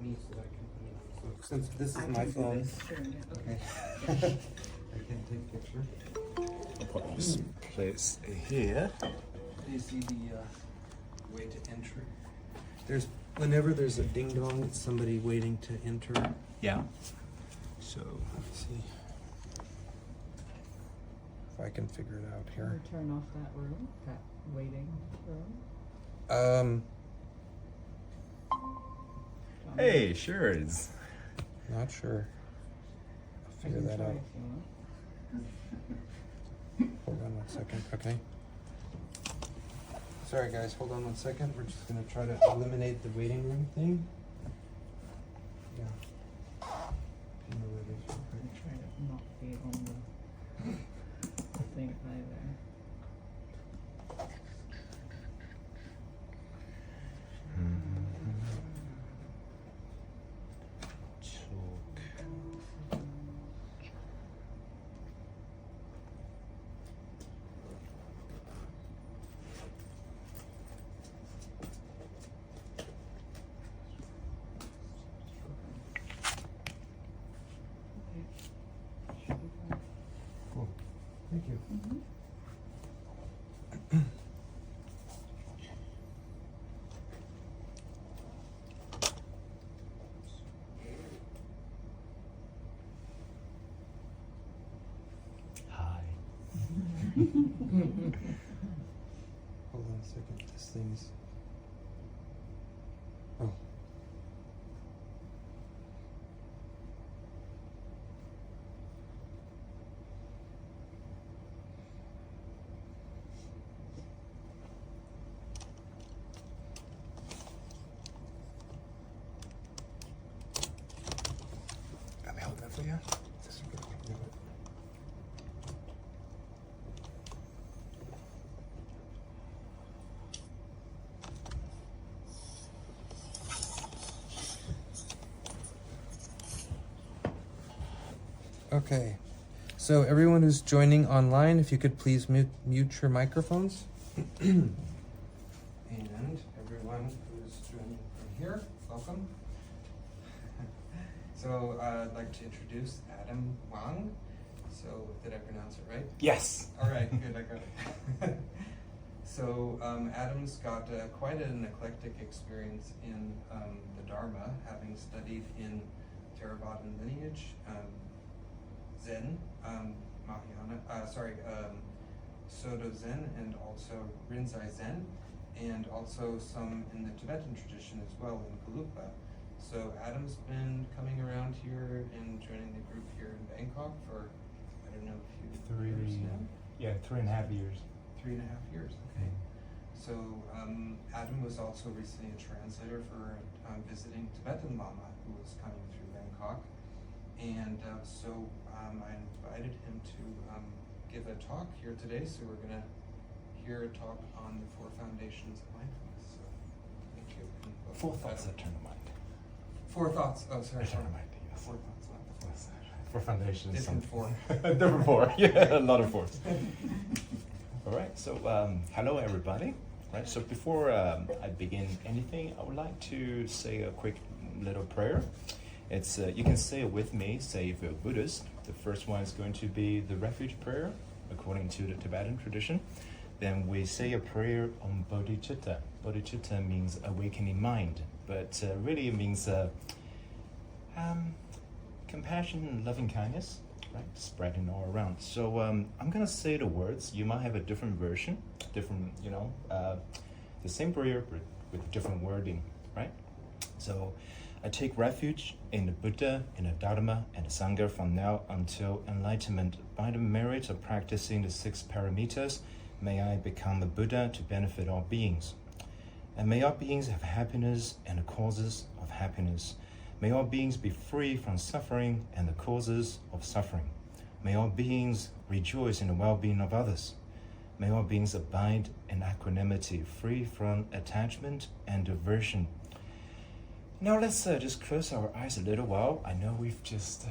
me so that I can put it on. So since this is my phone, Sure, yeah. okay, I can take a picture. I'll put this place here. Do you see the way to enter? Whenever there's a ding dong, it's somebody waiting to enter. Yeah. So Let's see if I can figure it out Can here. we turn off that room, that waiting room? hey, sure it's. Not sure. I'll I figure can that try out. if you want. Hold on 1 second, okay? Sorry guys, hold on 1 second. We're just gonna try to eliminate the waiting room thing. Yeah. You know where it is real quick. I'm trying to not be on the thing either. Should be fine. Cool. Thank you. Mhm. Hi. Hold on a second. This thing's. Oh. Let me hold that for you. This is good. Yeah. Okay, so everyone who's joining online, if you could please mute your microphones. And everyone who's joining from here, welcome. So I'd like to introduce Adam Wang. So did I pronounce it right? Yes. All right, good, I got it. So Adam's got quite an eclectic experience in the Dharma, having studied in Theravadan lineage, Zen, Mahayana, Soto Zen, and also Rinzai Zen, and also some in the Tibetan tradition as well in Gelugpa. So Adam's been coming around here and joining the group here in Bangkok for, I don't know, a few years now? 3.5 years. 3.5 years, okay. So Adam was also recently a translator for visiting Tibetan Lama who was coming through Bangkok. And so I invited him to give a talk here today. So we're going to hear a talk on the 4 foundations of mindfulness. So thank you. And 4 thoughts that turn the mind. 4 thoughts. Oh, sorry. Turn the mind, yes. 4 thoughts, not the 4. 4 foundations. Different 4. Different 4. Yeah, a lot of 4s. All right. So hello, everybody. Right. So before I begin anything, I would like to say a quick little prayer. It's you can say it with me. Say if you're Buddhist. The first one is going to be the refuge prayer, according to the Tibetan tradition. Then we say a prayer on bodhicitta. Bodhicitta means awakening mind, but really it means compassion and loving kindness, right? Spreading all around. So I'm gonna say the words. You might have a different version, different, the same prayer but with different wording, right? So I take refuge in the Buddha, in the Dharma, and the Sangha from now until enlightenment. By the merit of practicing the 6 paramitas, may I become a Buddha to benefit all beings. And may all beings have happiness and the causes of happiness. May all beings be free from suffering and the causes of suffering. May all beings rejoice in the well-being of others. May all beings abide in equanimity, free from attachment and aversion. Now let's just close our eyes a little while. I know we've just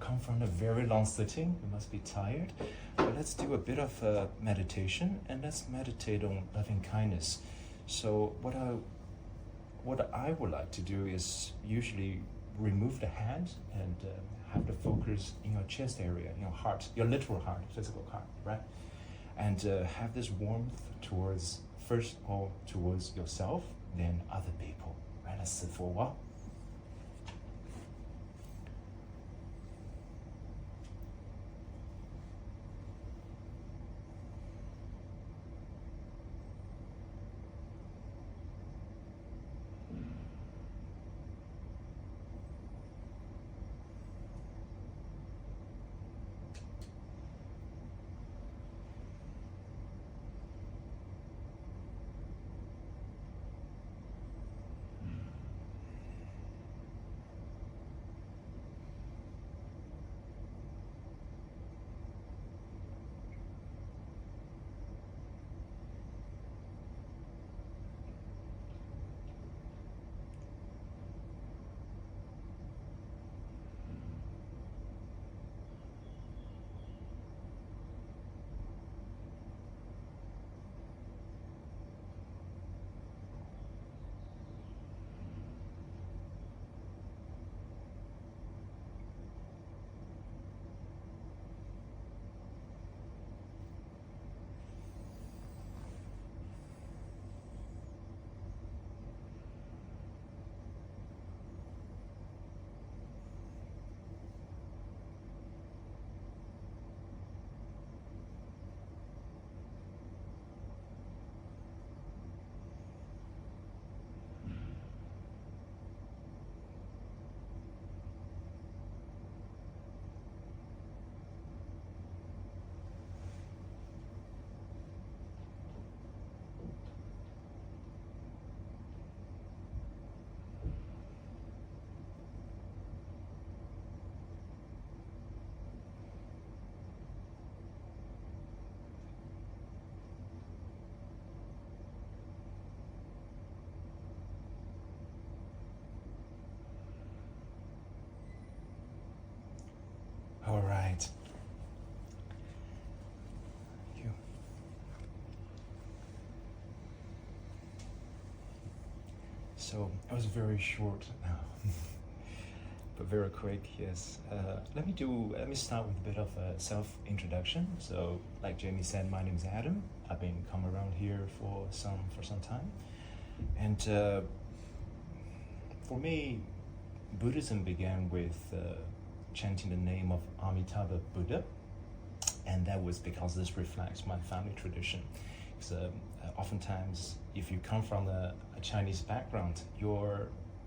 come from a very long sitting. We must be tired. But let's do a bit of meditation and let's meditate on loving kindness. So what I what I would like to do is usually remove the hand and have the focus in your chest area, in your heart, your literal heart, physical heart, right? And have this warmth towards, first of all, towards yourself, then other people, right? Let's sit for a while. All right. Thank you. So it was very short, but very quick. Yes. Let me start with a bit of a self-introduction. So, like Jamie said, my name is Adam. I've been coming around here for some time, and for me, Buddhism began with chanting the name of Amitabha Buddha, and that was because this reflects my family tradition. Because oftentimes, if you come from a Chinese background,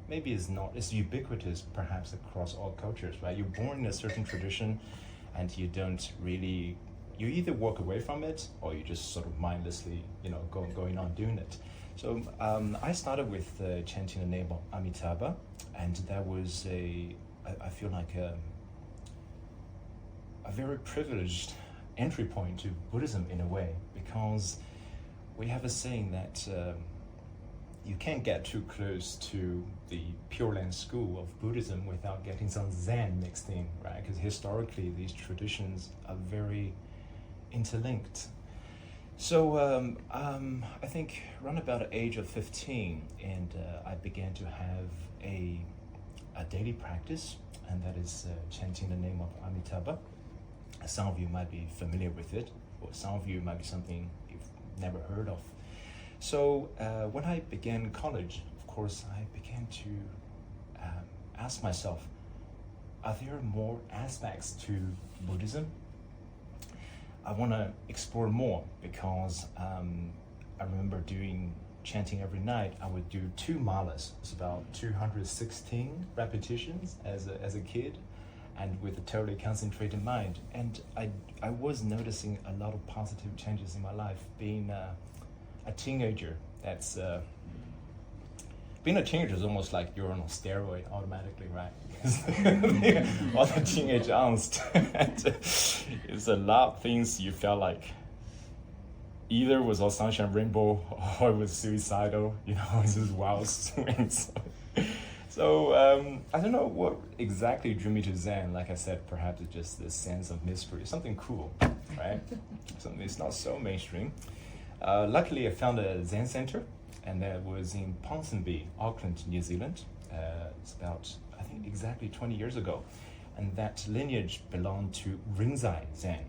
it's ubiquitous perhaps across all cultures, right? You're born in a certain tradition, and you either walk away from it or you just sort of mindlessly, going on doing it. So I started with chanting the name of Amitabha, and that was I feel like a very privileged entry point to Buddhism in a way, because we have a saying that you can't get too close to the Pure Land school of Buddhism without getting some Zen mixed in, right? Because historically these traditions are very interlinked. So I think around about the age of 15, and I began to have a daily practice, and that is chanting the name of Amitabha. Some of you might be familiar with it, or some of you might be something you've never heard of. So when I began college, of course, I began to ask myself, are there more aspects to Buddhism? I want to explore more, because I remember doing chanting every night. I would do 2 malas. It's about 216 repetitions as a kid, and with a totally concentrated mind. And I was noticing a lot of positive changes in my life. Being a teenager, being a teenager is almost like you're on a steroid automatically, right? All the teenage angst. It's a lot of things you felt like either was all sunshine rainbow or it was suicidal, it's just wild swings. So I don't know what exactly drew me to Zen. Like I said, perhaps it's just this sense of mystery, something cool, right? Something that's not so mainstream. Luckily, I found a Zen center and that was in Ponsonby, Auckland, New Zealand. It's about, I think, exactly 20 years ago. And that lineage belonged to Rinzai Zen.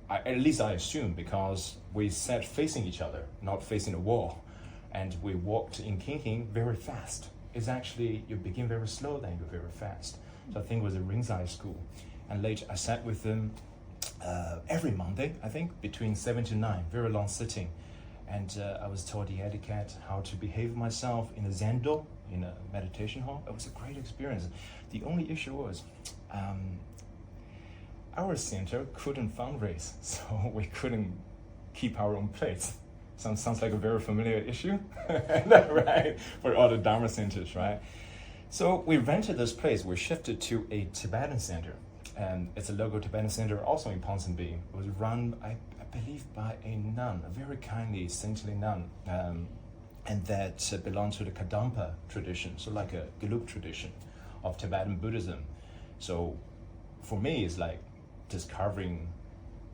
At least I assume, because we sat facing each other, not facing a wall. And we walked in Kinking very fast. It's actually, you begin very slow, then you go very fast. So I think it was a Rinzai school. And later I sat with them every Monday, I think, between 7 to 9, very long sitting. And I was taught the etiquette, how to behave myself in a zendo, in a meditation hall. It was a great experience. The only issue was our center couldn't fundraise, so we couldn't keep our own plates. Sounds like a very familiar issue, right? For all the Dharma centers, right? So we rented this place. We shifted to a Tibetan center. And it's a local Tibetan center also in Ponsonby. It was run, I believe, by a nun, a very kindly, saintly nun. And that belonged to the Kadampa tradition, so like a Gelug tradition of Tibetan Buddhism. So for me, it's like discovering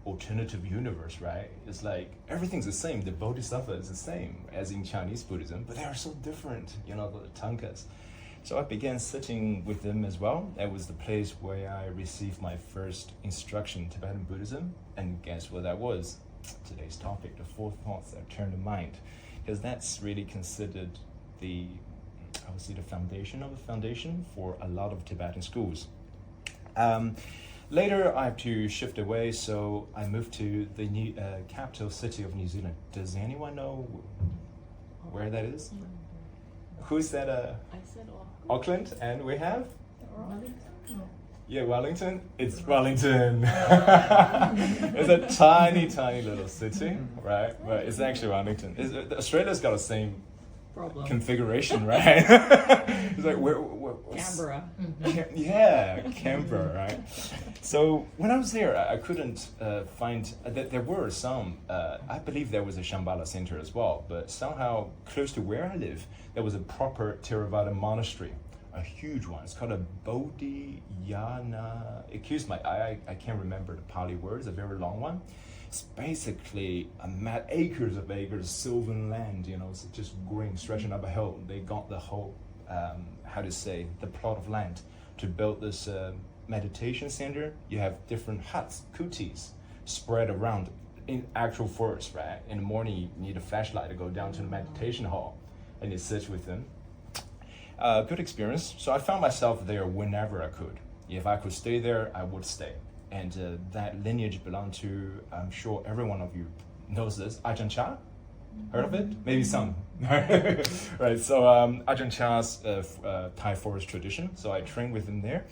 alternative universe, right? It's like everything's the same. The Bodhisattva is the same as in Chinese Buddhism, but they are so different, the tankas. So I began sitting with them as well. That was the place where I received my first instruction in Tibetan Buddhism. And guess what that was? Today's topic, the 4 thoughts that turn the mind. Because that's really considered the foundation of the foundation for a lot of Tibetan schools. Later, I have to shift away, so I moved to the new capital city of New Zealand. Does anyone know where that is? Who's that? I said Auckland, and we have? Wellington? No. Yeah, Wellington. It's Wellington. It's a tiny, tiny little city, right? But it's actually Wellington. Australia's got the same Problem. configuration, right? It's like Canberra. Yeah, Canberra, right? So when I was there, I couldn't find that there were some. I believe there was a Shambhala center as well, but somehow close to where I live, there was a proper Theravada monastery, a huge one. It's called a Bodhiyana. I can't remember the Pali words. A very long one. It's basically acres of acres, sylvan land, it's just green, stretching up a hill. They got the whole, the plot of land to build this meditation center. You have different huts, kutis, spread around in actual forest, right? In the morning, you need a flashlight to go down to the meditation hall, and you sit with them. Good experience. So I found myself there whenever I could. If I could stay there, I would stay. And that lineage belonged to, I'm sure every one of you knows this, Ajahn Chah. Heard of it? Maybe some. Right, so Ajahn Chah's Thai forest tradition. So I trained with him there.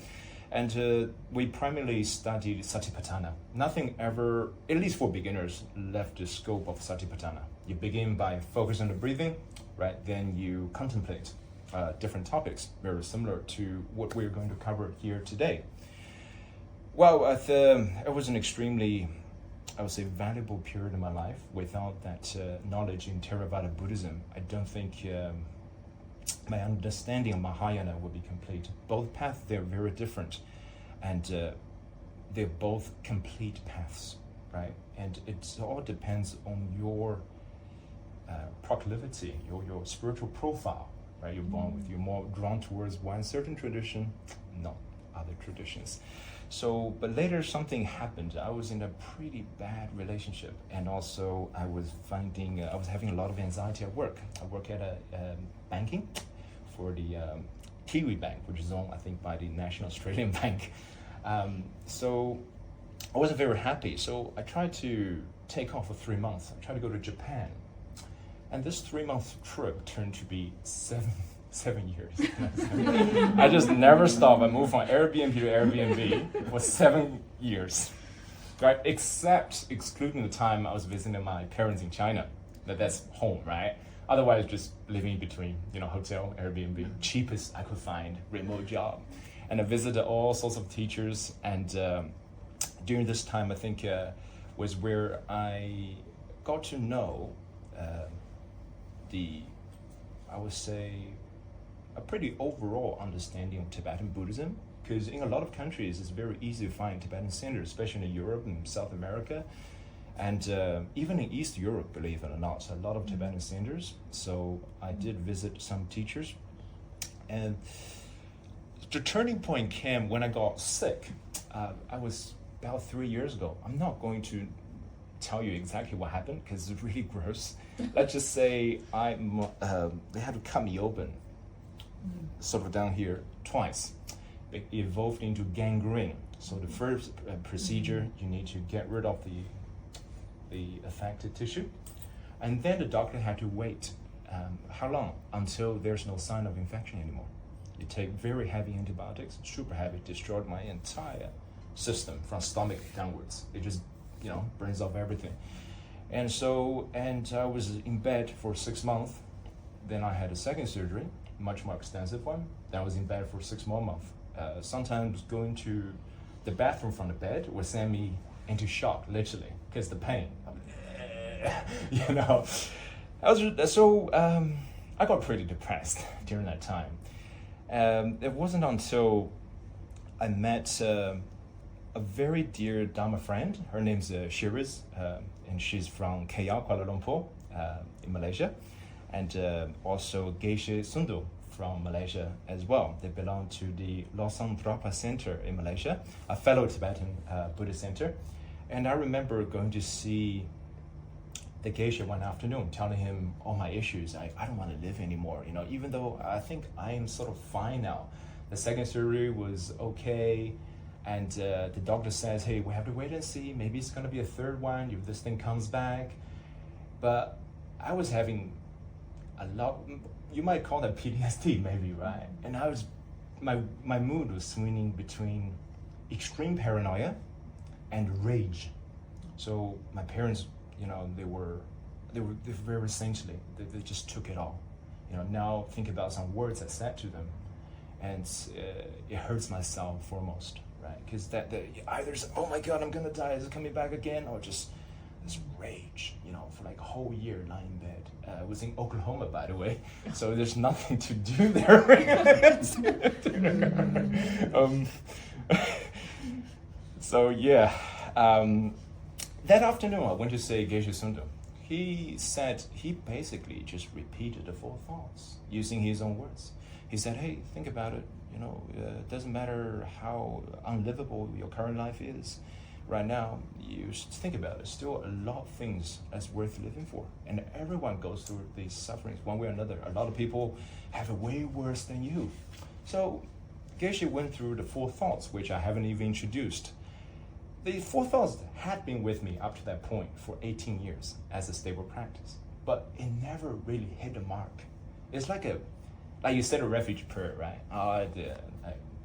And we primarily studied Satipatthana. Nothing ever, at least for beginners, left the scope of Satipatthana. You begin by focusing on the breathing, right? Then you contemplate different topics, very similar to what we're going to cover here today. Well, it was an extremely, I would say, valuable period in my life. Without that knowledge in Theravada Buddhism, I don't think my understanding of Mahayana would be complete. Both paths, they're very different, and they're both complete paths, right? And it all depends on your proclivity, your spiritual profile, right? You're born with, you're more drawn towards one certain tradition, not other traditions. So, but later something happened. I was in a pretty bad relationship, and also I was finding, I was having a lot of anxiety at work. I work at a banking for the Kiwi Bank, which is owned, I think, by the National Australian Bank. So I wasn't very happy. So I tried to take off for 3 months. I tried to go to Japan. And this 3-month trip turned to be 7 years. I just never stopped. I moved from Airbnb to Airbnb for 7 years, right? Excluding the time I was visiting my parents in China. That's home, right? Otherwise, just living between, hotel, Airbnb, cheapest I could find, remote job. And I visited all sorts of teachers. And during this time, I think was where I got to know I would say, a pretty overall understanding of Tibetan Buddhism, because in a lot of countries it's very easy to find Tibetan centers, especially in Europe and South America. And even in East Europe, believe it or not, a lot of Tibetan centers. So I did visit some teachers. And the turning point came when I got sick. I was about 3 years ago. I'm not going to tell you exactly what happened because it's really gross. Let's just say they had to cut me open, sort of down here, twice. It evolved into gangrene. So the first procedure, you need to get rid of the affected tissue. And then the doctor had to wait. How long? Until there's no sign of infection anymore. You take very heavy antibiotics, super heavy, destroyed my entire system from stomach downwards. It just, burns off everything. And I was in bed for 6 months. Then I had a second surgery, much more extensive one. Then I was in bed for 6 more months. Sometimes going to the bathroom from the bed would send me into shock, literally, because the pain. I got pretty depressed during that time. It wasn't until I met a very dear Dharma friend. Her name's Shiraz, and she's from KL, Kuala Lumpur, in Malaysia, and also Geshe Sundu from Malaysia as well. They belong to the Lojong Center in Malaysia, a fellow Tibetan Buddhist center. And I remember going to see the Geshe one afternoon, telling him all my issues. I don't want to live anymore, even though I think I am sort of fine now. The second surgery was okay, and the doctor says, hey, we have to wait and see. Maybe it's going to be a third one if this thing comes back. But I was having a lot, you might call that PTSD maybe, right? And my mood was swinging between extreme paranoia and rage. So my parents, they were very saintly. They just took it all. Now think about some words I said to them, and it hurts myself foremost, right? Because that either oh my God, I'm gonna die, is it coming back again, or just this rage, for like a whole year lying in bed. I was in Oklahoma, by the way, so there's nothing to do there. So yeah. That afternoon, I went to see Geshe Sundu. He said he basically just repeated the 4 thoughts using his own words. He said, hey, think about it. It doesn't matter how unlivable your current life is. Right now, you should think about it. Still a lot of things that's worth living for. And everyone goes through these sufferings one way or another. A lot of people have it way worse than you. So Geshe went through the 4 thoughts, which I haven't even introduced. The 4 thoughts had been with me up to that point for 18 years as a stable practice, but it never really hit the mark. It's like you said a refuge prayer, right?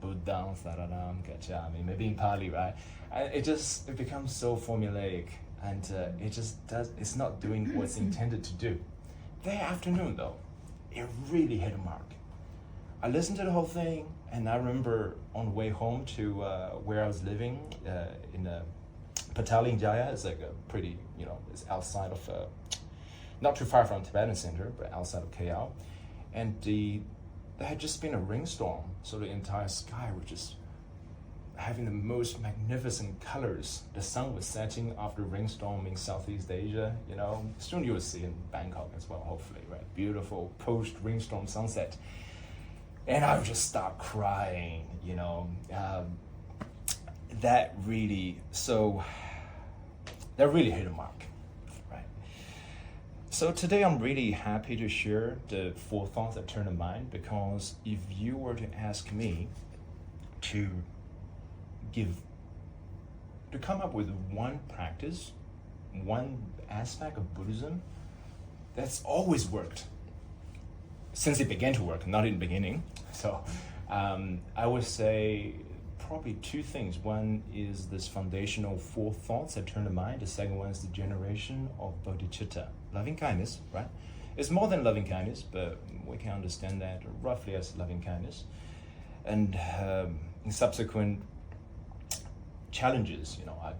Buddham, Saranam, Gacchami, maybe in Pali, right? It becomes so formulaic, and it's not doing what's intended to do. That afternoon, though, it really hit a mark. I listened to the whole thing, and I remember on the way home to where I was living in Petaling Jaya. It's like a pretty, it's outside of, not too far from Tibetan Center, but outside of KL. And there had just been a rainstorm, so the entire sky was just having the most magnificent colors. The sun was setting after rainstorm in Southeast Asia, Soon you will see in Bangkok as well, hopefully, right? Beautiful post-rainstorm sunset. And I would just start crying, that really hit a mark, right? So today I'm really happy to share the 4 thoughts that turn the mind, because if you were to ask me to come up with one practice, one aspect of Buddhism that's always worked, since it began to work, not in the beginning. So I would say probably 2 things. One is this foundational 4 thoughts that turn the mind. The second one is the generation of bodhicitta, loving kindness, right? It's more than loving kindness, but we can understand that roughly as loving kindness. And in subsequent challenges, I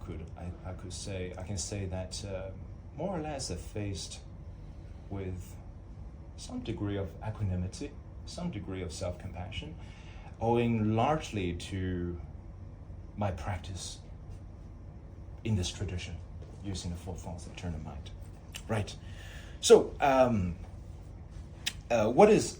can say that more or less are faced with some degree of equanimity, some degree of self-compassion, owing largely to my practice in this tradition. using the four thoughts that turn the mind. Right. So, what is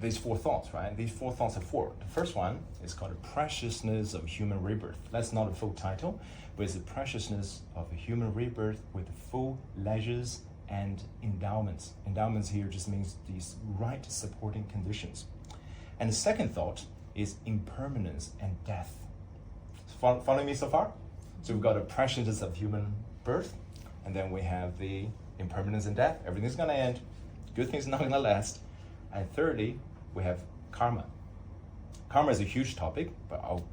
these four thoughts, right? These four thoughts are four. The first one is called the preciousness of human rebirth. That's not a full title, but it's the preciousness of a human rebirth with full leisures and endowments. Endowments here just means these right supporting conditions. And the second thought is impermanence and death. Following me so far? So we've got the preciousness of human birth, and then we have the impermanence and death. Everything's going to end. Good things are not going to last. And thirdly, we have karma. Karma is a huge topic, but I'll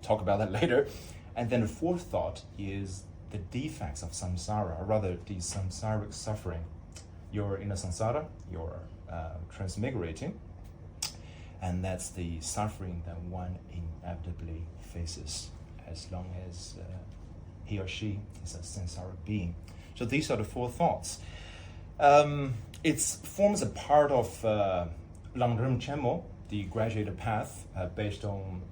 talk about that later. And then the fourth thought is the defects of samsara, or rather the samsaric suffering. You're in a samsara, you're transmigrating, and that's the suffering that one inevitably faces as long as he or she is a samsaric being. So these are the four thoughts. It forms a part of Lamrim Chenmo, the graduated path, based on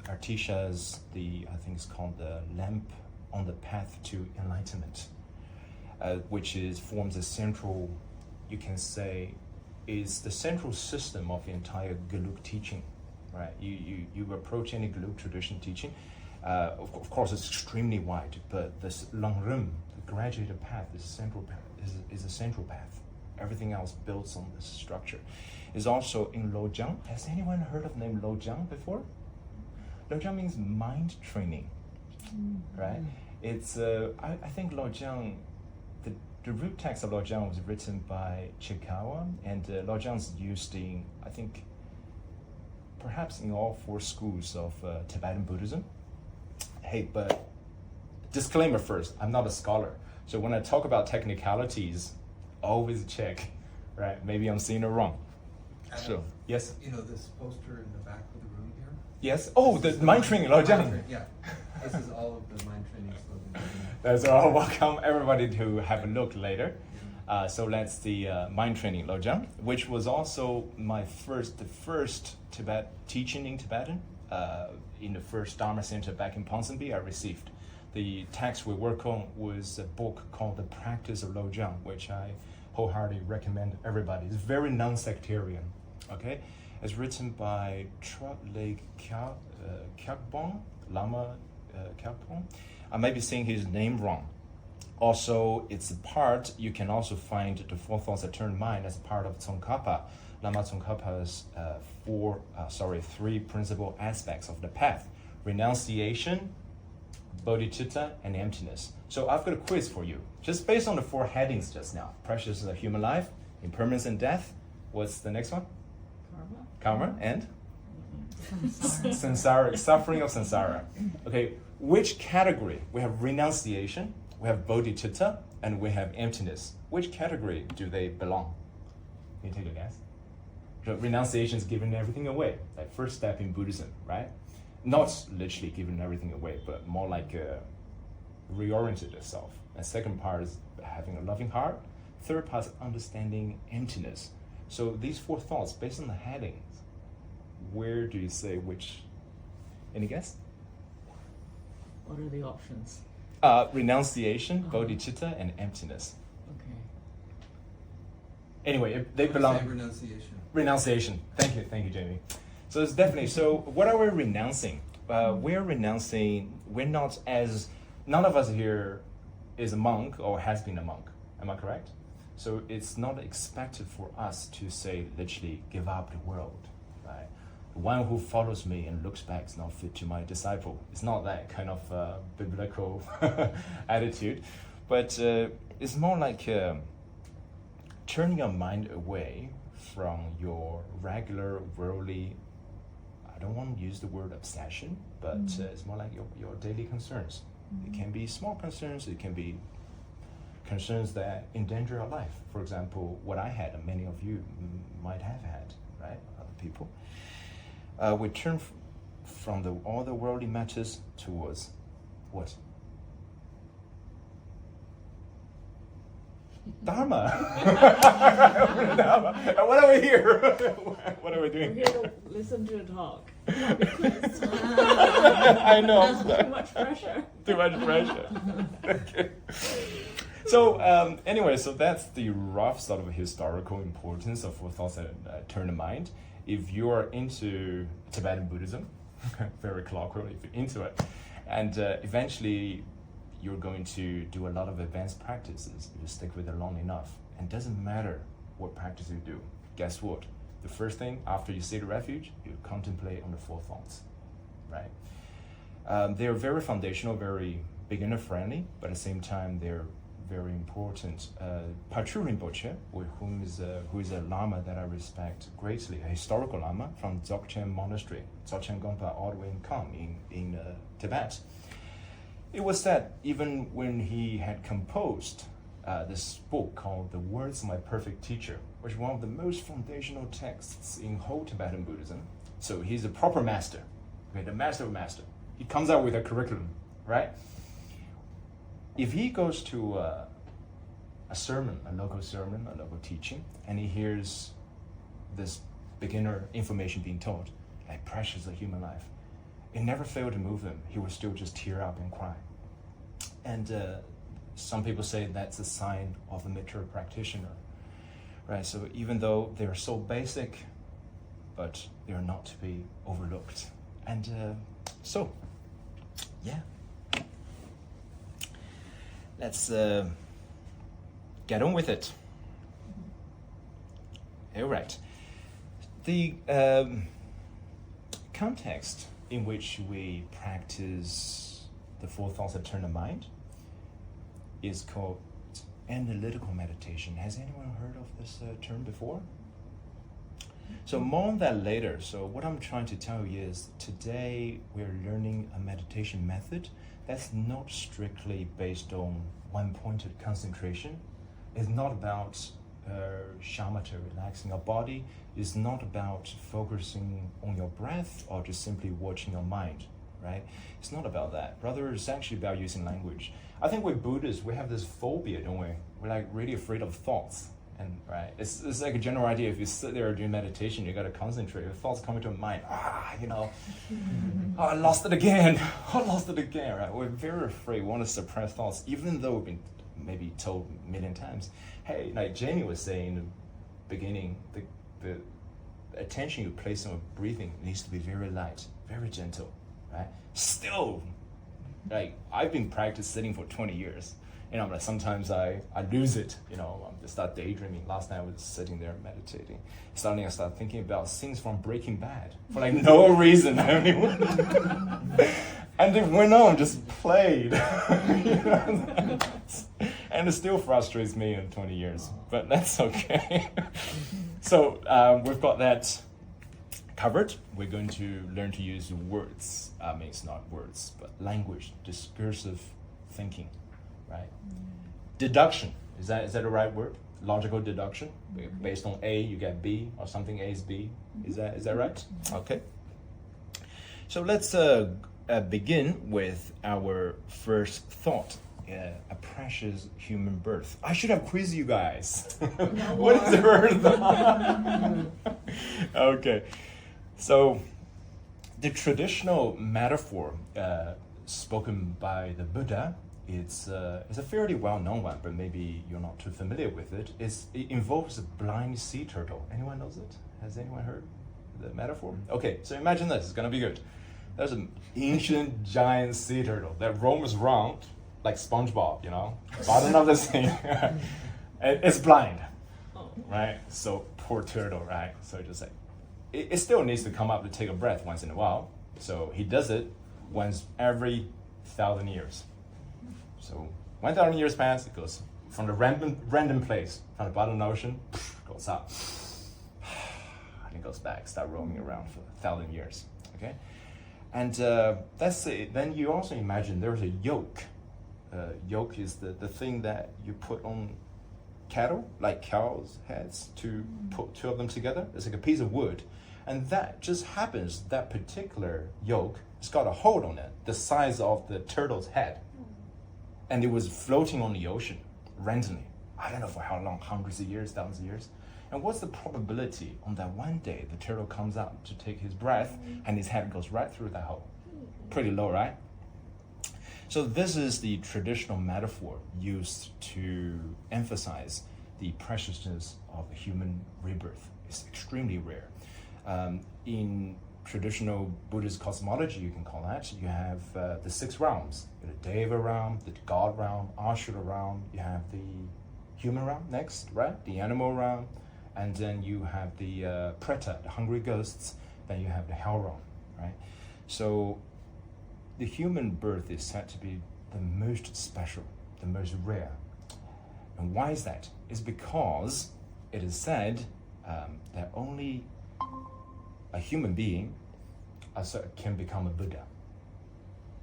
Artisha's, I think it's called the Lamp on the Path to Enlightenment, which forms a central, you can say, is the central system of the entire Gelug teaching, right? You approach any Gelug tradition teaching, of course it's extremely wide, but this Lamrim, the graduated path, is a central path. Everything else builds on this structure. Is also in Lojong. Has anyone heard of the name Lojong before? Lojong means mind training, right? It's I think Lojong, the root text of Lojong was written by Chikawa, and Lojong's used in, I think, perhaps in all four schools of Tibetan Buddhism. Hey, but disclaimer first, I'm not a scholar. So when I talk about technicalities, always check, right? Maybe I'm seeing it wrong. Adam, So, yes? You know this poster in the back of the room here? Yes? Oh, the mind training, Lojong. Yeah. This is all of the mind training slogans. That's all. Welcome everybody to have a look later. So that's the mind training Lojong, which was also the first Tibet teaching in Tibetan. In the first Dharma center back in Ponsonby, I received. The text we work on was a book called The Practice of Lojong, which I wholeheartedly recommend everybody. It's very non-sectarian, okay? It's written by Trotleg Kyakbong, Lama Kyakbong. I may be saying his name wrong. Also, it's a part, you can also find the four thoughts that turn mind as part of Tsongkhapa. Lama Tsongkhapa's three principal aspects of the path: renunciation, bodhicitta, and emptiness. So I've got a quiz for you, just based on the four headings just now. Preciousness of human life, impermanence and death. What's the next one? Karma and? Samsara, suffering of samsara. Okay, which category? We have renunciation, we have bodhicitta, and we have emptiness. Which category do they belong? Can you take a guess? So renunciation is giving everything away, like first step in Buddhism, right? Not literally giving everything away, but more like reoriented itself. And second part is having a loving heart. Third part is understanding emptiness. So these four thoughts, based on the headings, where do you say which? Any guess? What are the options? Renunciation, bodhicitta, and emptiness. Okay. Anyway, they I would belong. say renunciation. Renunciation. Thank you, Jamie. So it's definitely, so what are we renouncing? We're renouncing, none of us here is a monk or has been a monk. Am I correct? So it's not expected for us to say, literally, give up the world, right? The one who follows me and looks back is not fit to my disciple. It's not that kind of biblical attitude, but it's more like turning your mind away from your regular worldly, I don't want to use the word obsession, but it's more like your daily concerns. It can be small concerns, it can be concerns that endanger your life. For example, what I had, and many of you might have had, right? Other people. We turn from all the worldly matters towards what? Dharma. Dharma. And what are we here? What are we We're doing? here to listen to a talk. Not be quizzed. I know. Too much pressure. Too much pressure. Okay. So anyway, so that's the rough sort of historical importance of Four Thoughts That Turn the Mind. If you're into Tibetan Buddhism, very colloquial, if you're into it, and eventually you're going to do a lot of advanced practices if you stick with it long enough. And it doesn't matter what practice you do. Guess what? The first thing after you say the refuge, you contemplate on the four thoughts, right? They're very foundational, very beginner friendly, but at the same time they're very important. Patrul Rinpoche, who is a Lama that I respect greatly, a historical Lama from Dzogchen Monastery, Dzogchen Gompa, all the way in Kham in Tibet. It was said even when he had composed this book called The Words of My Perfect Teacher, which is one of the most foundational texts in whole Tibetan Buddhism. So he's a proper master, okay, the master of master. He comes out with a curriculum, right? If he goes to a sermon, a local teaching, and he hears this beginner information being taught, like precious of human life, it never failed to move him. He would still just tear up and cry. And some people say that's a sign of a mature practitioner, right? So even though they're so basic, but they're not to be overlooked. And so, yeah. Let's get on with it. All right. The context in which we practice the four thoughts that turn the mind is called analytical meditation. Has anyone heard of this term before? So more on that later. So what I'm trying to tell you is today we're learning a meditation method that's not strictly based on one-pointed concentration. It's not about shamatha, relaxing your body. It's not about focusing on your breath or just simply watching your mind, right? It's not about that. Rather, it's actually about using language. I think with Buddhists, we have this phobia, don't we? We're like really afraid of thoughts. And right, it's like a general idea. If you sit there doing meditation, you got to concentrate. Your thoughts come into your mind. Oh, I lost it again. Right? We're very afraid. We want to suppress thoughts, even though we've been maybe told a million times. Hey, like Jamie was saying in the beginning, the attention you place on breathing needs to be very light, very gentle, right? Still, like I've been practicing sitting for 20 years. Like sometimes I lose it, I start daydreaming. Last night I was sitting there meditating. Suddenly I started thinking about scenes from Breaking Bad for like no reason. And it went on, just played. And it still frustrates me in 20 years, but that's okay. So we've got that covered. We're going to learn to use words. It's not words, but language, discursive thinking. Right? Deduction, is that the right word? Logical deduction, based on A you get B, or something A is B. Is that right? Okay. So let's begin with our first thought. A precious human birth. I should have quizzed you guys. What is the first thought? Okay. So the traditional metaphor spoken by the Buddha, it's a fairly well-known one, but maybe you're not too familiar with it. It involves a blind sea turtle. Anyone knows it? Has anyone heard the metaphor? Okay, so imagine this. It's going to be good. There's an ancient giant sea turtle that roams around like SpongeBob, bottom of the sea. It's blind, right? So poor turtle, right? So just like, it still needs to come up to take a breath once in a while. So he does it once every 1,000 years. So 1,000 years pass, it goes from the random place, from the bottom of the ocean, goes up, and it goes back, start roaming around for 1,000 years, okay? And that's it. Then you also imagine there's a yoke. Yoke is the thing that you put on cattle, like cows' heads, to put two of them together. It's like a piece of wood. And that just happens, that particular yoke, it's got a hold on it, the size of the turtle's head. And it was floating on the ocean randomly. I don't know for how long, hundreds of years, thousands of years. And what's the probability on that one day the turtle comes out to take his breath and his head goes right through that hole? Pretty low, right? So this is the traditional metaphor used to emphasize the preciousness of human rebirth. It's extremely rare. In traditional Buddhist cosmology, you can call that, you have the 6 realms. You have the Deva realm, the God realm, Ashura realm, you have the human realm next, right? The animal realm, and then you have the Preta, the hungry ghosts, then you have the hell realm, right? So the human birth is said to be the most special, the most rare. And why is that? It's because it is said that only a human being can become a Buddha.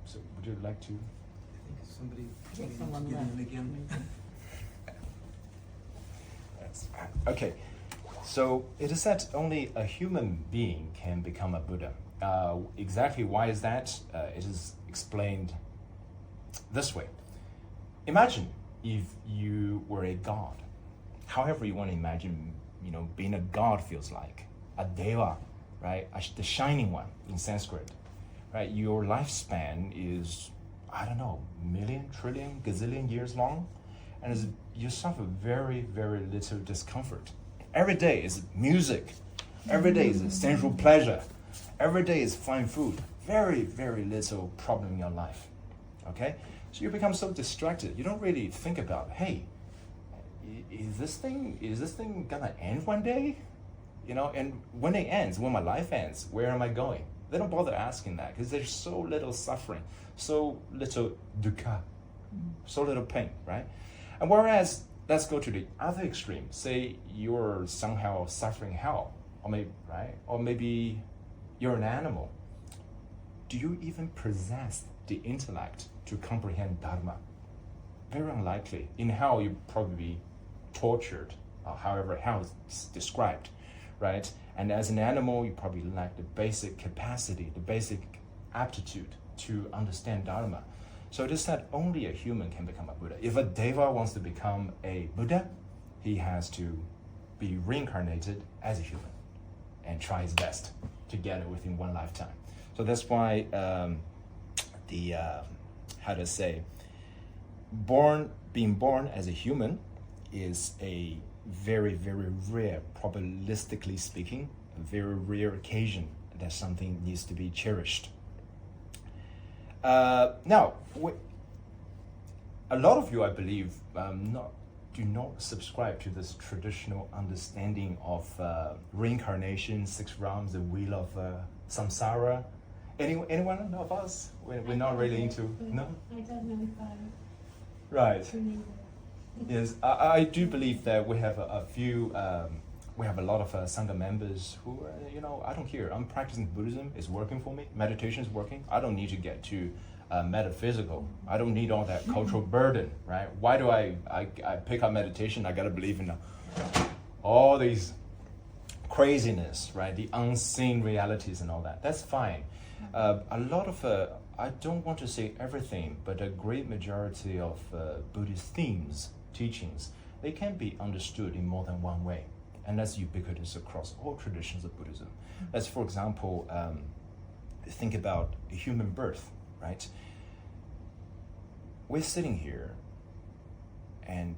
So would you like to? I think somebody I think needs someone to get left. in again. Okay, so it is said only a human being can become a Buddha. Exactly why is that? It is explained this way. Imagine if you were a god. However you want to imagine, being a god feels like. A deva, right? The shining one in Sanskrit, right? Your lifespan is, I don't know, million, trillion, gazillion years long, and you suffer very, very little discomfort. Every day is music. Every day is a sensual pleasure. Every day is fine food. Very, very little problem in your life. Okay? So you become so distracted. You don't really think about, hey, is this thing gonna end one day? And when it ends, when my life ends, where am I going? They don't bother asking that because there's so little suffering, so little dukkha, so little pain, right? And whereas, let's go to the other extreme. Say you're somehow suffering hell, or maybe you're an animal. Do you even possess the intellect to comprehend Dharma? Very unlikely. In hell, you probably be tortured, however hell is described, right? And as an animal, you probably lack the basic capacity, the basic aptitude to understand Dharma. So it is said only a human can become a Buddha. If a Deva wants to become a Buddha, he has to be reincarnated as a human and try his best to get it within one lifetime. So that's why being born as a human is a very, very rare, probabilistically speaking, a very rare occasion that something needs to be cherished. Now, a lot of you, I believe, do not subscribe to this traditional understanding of reincarnation, 6 realms, the wheel of samsara. Anyone of us? We're not really into, no? I don't know if I Right. remember. Yes, I do believe that we have a few, we have a lot of Sangha members who, I don't care. I'm practicing Buddhism. It's working for me. Meditation is working. I don't need to get too metaphysical. I don't need all that cultural burden, right? Why do I pick up meditation? I got to believe in all these craziness, right? The unseen realities and all that. That's fine. A lot of, I don't want to say everything, but a great majority of Buddhist themes, teachings, they can be understood in more than one way. And that's ubiquitous across all traditions of Buddhism. Let's, for example, think about human birth, right? We're sitting here, and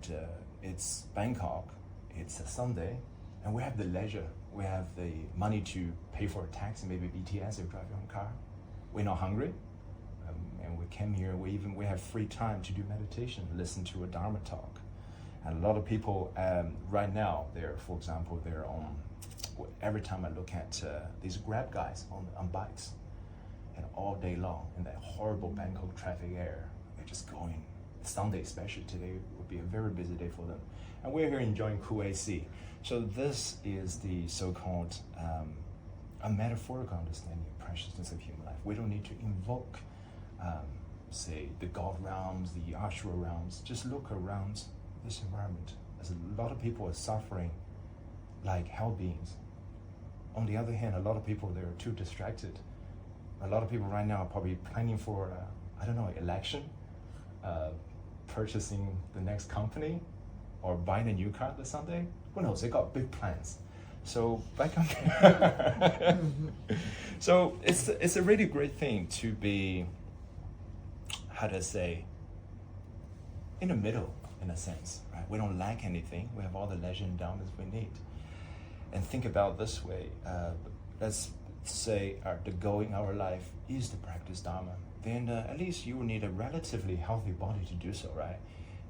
it's Bangkok, it's a Sunday, and we have the leisure, we have the money to pay for a taxi, maybe BTS or drive your own car. We're not hungry, and we came here, we have free time to do meditation, listen to a Dharma talk. And a lot of people right now, for example, they're on, every time I look at these Grab guys on bikes, and all day long in that horrible Bangkok traffic air, they're just going. Sunday especially, today would be a very busy day for them. And we're here enjoying cool AC. So this is the so-called a metaphorical understanding of preciousness of human life. We don't need to invoke, say, the God realms, the Ashura realms. Just look around this environment. As a lot of people are suffering like hell beings. On the other hand, a lot of people, they're too distracted. A lot of people right now are probably planning for, election, purchasing the next company, or buying a new car this Sunday. Who knows? They got big plans. So back on. So it's a really great thing to be, how to say, in the middle, in a sense, right? We don't lack anything. We have all the leisure and endowments we need. And think about this way. Let's say the goal in our life is to practice Dharma. Then at least you will need a relatively healthy body to do so, right?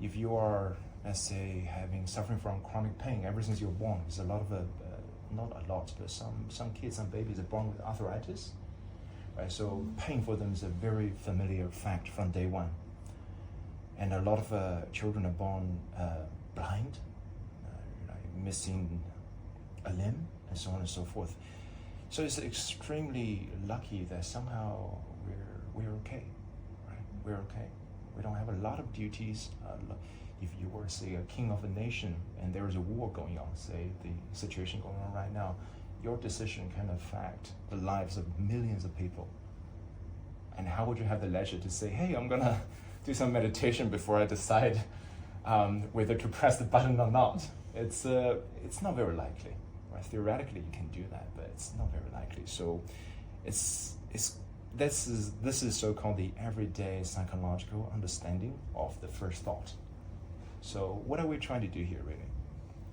If you are, let's say, suffering from chronic pain ever since you're born, there's a lot of, not a lot, but some kids, some babies are born with arthritis, right? So pain for them is a very familiar fact from day one. And a lot of children are born blind, missing a limb, and so on and so forth. So it's extremely lucky that somehow we're okay, right? We're okay. We don't have a lot of duties. If you were, say, a king of a nation and there is a war going on, say the situation going on right now, your decision can affect the lives of millions of people. And how would you have the leisure to say, hey, I'm gonna do some meditation before I decide whether to press the button or not? It's not very likely. Right? Theoretically, you can do that, but it's not very likely. So, this is so-called the everyday psychological understanding of the first thought. So, what are we trying to do here, really?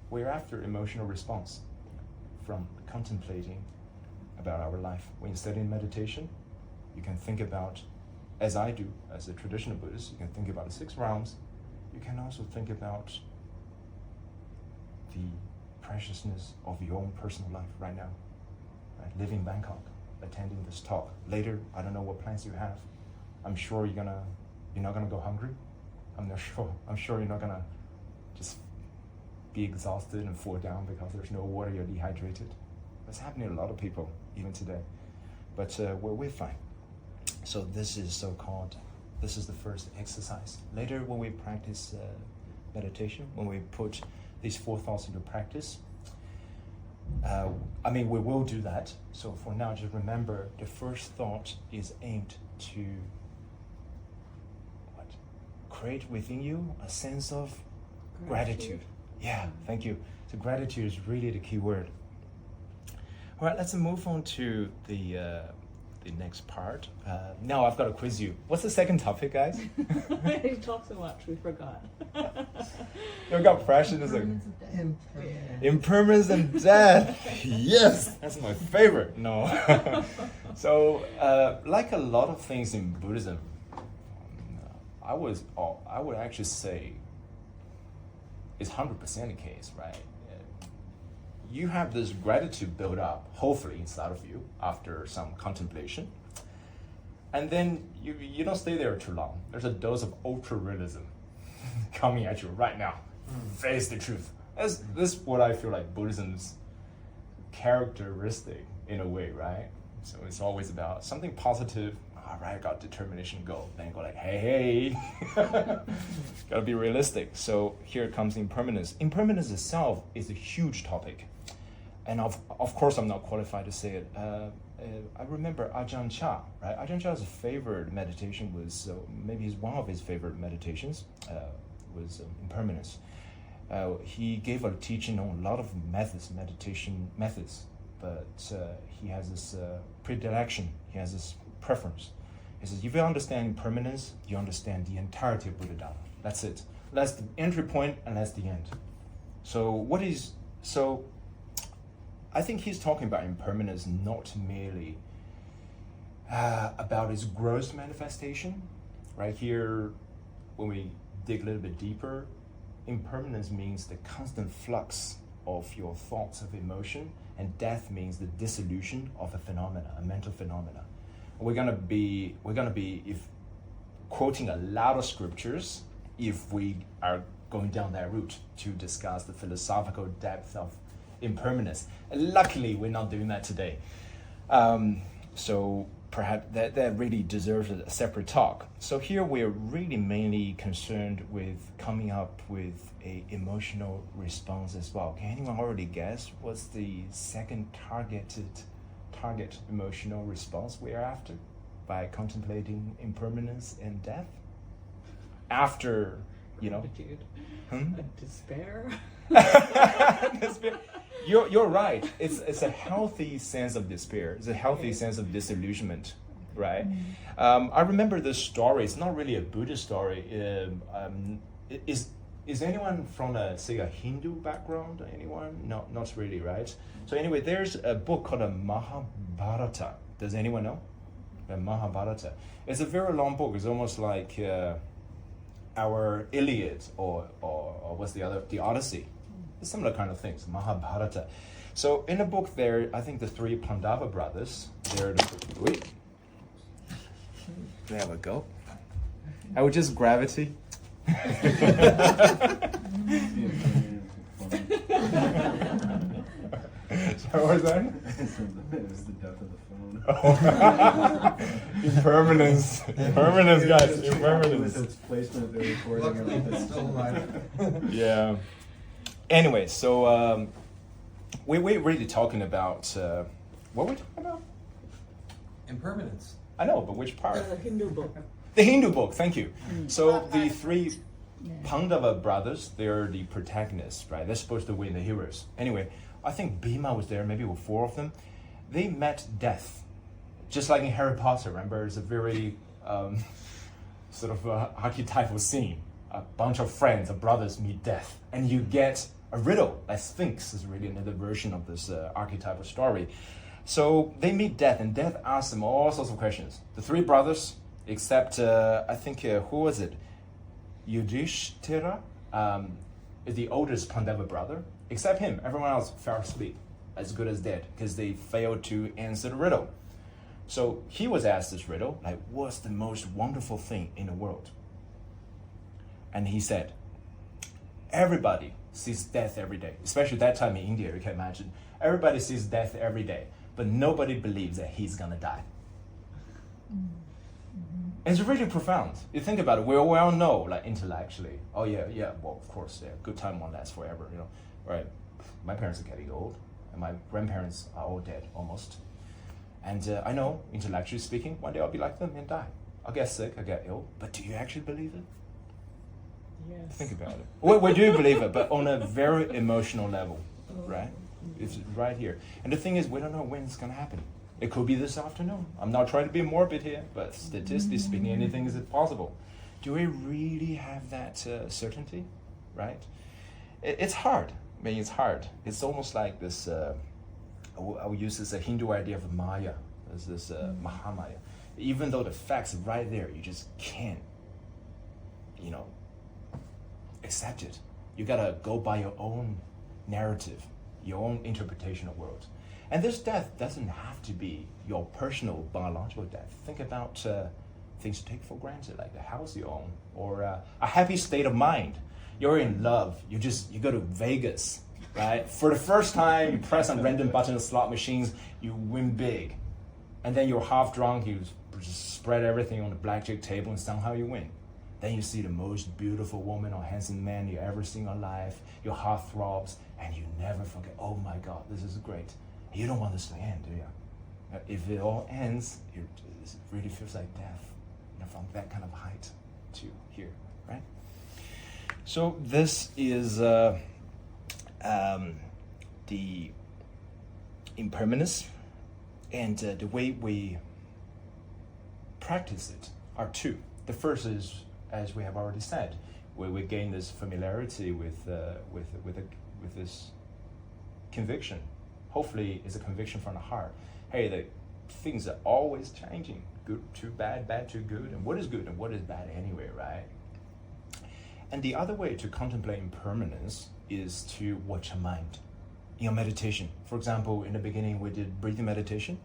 We're after emotional response from contemplating about our life. When you study meditation, you can think about, as I do, as a traditional Buddhist, you can think about the 6 realms. You can also think about the preciousness of your own personal life right now. Right? Living in Bangkok, attending this talk. Later, I don't know what plans you have. I'm sure you're not gonna go hungry. I'm not sure. I'm sure you're not gonna just be exhausted and fall down because there's no water, you're dehydrated. That's happening to a lot of people, even today. But we're fine. So this is the first exercise. Later, when we practice meditation, when we put these 4 thoughts into practice, we will do that. So for now, just remember the first thought is aimed to create within you a sense of gratitude. Yeah, thank you. So gratitude is really the key word. All right, let's move on to the next part. Now I've got to quiz you. What's the second topic, guys? You talk so much, we forgot. You got pressure. Impermanence and death. Yes, that's my favorite. No. So, like a lot of things in Buddhism, I would actually say it's 100% the case, right? You have this gratitude built up, hopefully, inside of you after some contemplation. And then you don't stay there too long. There's a dose of ultra-realism coming at you right now. Face the truth. This is what I feel like Buddhism's characteristic in a way, right? So it's always about something positive. All right, I got determination, go. Then you go like, hey. Gotta be realistic. So here comes impermanence. Impermanence itself is a huge topic. And of course, I'm not qualified to say it. I remember Ajahn Chah, right? Ajahn Chah's favorite meditation was, maybe one of his favorite meditations was impermanence. He gave a teaching on a lot of meditation methods, but he has this predilection, he has this preference. He says, if you understand impermanence, you understand the entirety of Buddha Dharma. That's it. That's the entry point and that's the end. So I think he's talking about impermanence not merely about its gross manifestation. Right here, when we dig a little bit deeper, impermanence means the constant flux of your thoughts of emotion, and death means the dissolution of a phenomena, a mental phenomena. We're gonna be if quoting a lot of scriptures if we are going down that route to discuss the philosophical depth of impermanence. Luckily, we're not doing that today. So perhaps that really deserves a separate talk. So here we're really mainly concerned with coming up with a emotional response as well. Can anyone already guess what's the second target emotional response we're after by contemplating impermanence and death? After, Gratitude. Despair. Despair. You're right. It's a healthy sense of despair. It's a healthy sense of disillusionment. right? I remember this story. It's not really a Buddhist story. Is anyone from say a Hindu background? Anyone? No, not really, right? So anyway, there's a book called a Mahabharata. Does anyone know? The Mahabharata. It's a very long book. It's almost like our Iliad or what's the other? The Odyssey. Similar kind of things. Mahabharata. So in the book there, I think the three Pandava brothers. There we go. I would just gravity. So what was that? It was the death of the phone. Impermanence, guys. With Impermanence. its placement, they're recording. Luckily, it's still alive. Yeah. Anyway, so we're really talking about what we're talking about. Impermanence. I know, but which part? The Hindu book. The Hindu book, thank you. So the three Pandava brothers, they're the protagonists, right? They're supposed to win, the heroes. Anyway, I think Bhima was there, maybe with four of them. They met death. Just like in Harry Potter, remember? It's a very sort of archetypal scene. A bunch of friends, of brothers meet death. And you get a riddle. Like Sphinx is really another version of this archetypal story. So they meet death, and death asks them all sorts of questions. The three brothers, except I think who was it? Yudhishthira is the oldest Pandava brother. Except him, everyone else fell asleep, as good as dead, because they failed to answer the riddle. So he was asked this riddle, like, what's the most wonderful thing in the world? And he said, everybody sees death every day, especially that time in India, you can imagine. Everybody sees death every day, but nobody believes that he's gonna die. It's really profound. You think about it, we all know, like intellectually, oh yeah, well, of course, yeah, good time won't last forever, you know, right? My parents are getting old, and my grandparents are all dead, almost. And I know, intellectually speaking, one day I'll be like them and die. I'll get sick, I'll get ill, but do you actually believe it? Yes. Think about it. We do believe it, but on a very emotional level, right? It's right here. And the thing is, we don't know when it's going to happen. It could be this afternoon. I'm not trying to be morbid here, but statistically speaking, anything is possible. Do we really have that certainty, right? It's hard. I mean, it's hard. It's almost like this, I will use this Hindu idea of Maya, as this Mahamaya. Even though the facts are right there, you just can't, accept it. You gotta go by your own narrative, your own interpretation of world. And this death doesn't have to be your personal biological death. Think about things you take for granted, like the house you own, or a happy state of mind. You're in love, you go to Vegas, right? For the first time, you press on random button slot machines, you win big. And then you're half drunk, you just spread everything on the blackjack table and somehow you win. Then you see the most beautiful woman or handsome man you ever seen in your life, your heart throbs, and you never forget, oh my God, this is great. You don't want this to end, do you? If it all ends, it really feels like death, from that kind of height to here, right? So this is the impermanence, and the way we practice it are two. The first is, as we have already said, where we gain this familiarity with this conviction. Hopefully, it's a conviction from the heart. Hey, the things are always changing. Good to bad, bad to good, and what is good and what is bad anyway, right? And the other way to contemplate impermanence is to watch your mind in your meditation. For example, in the beginning, we did breathing meditation.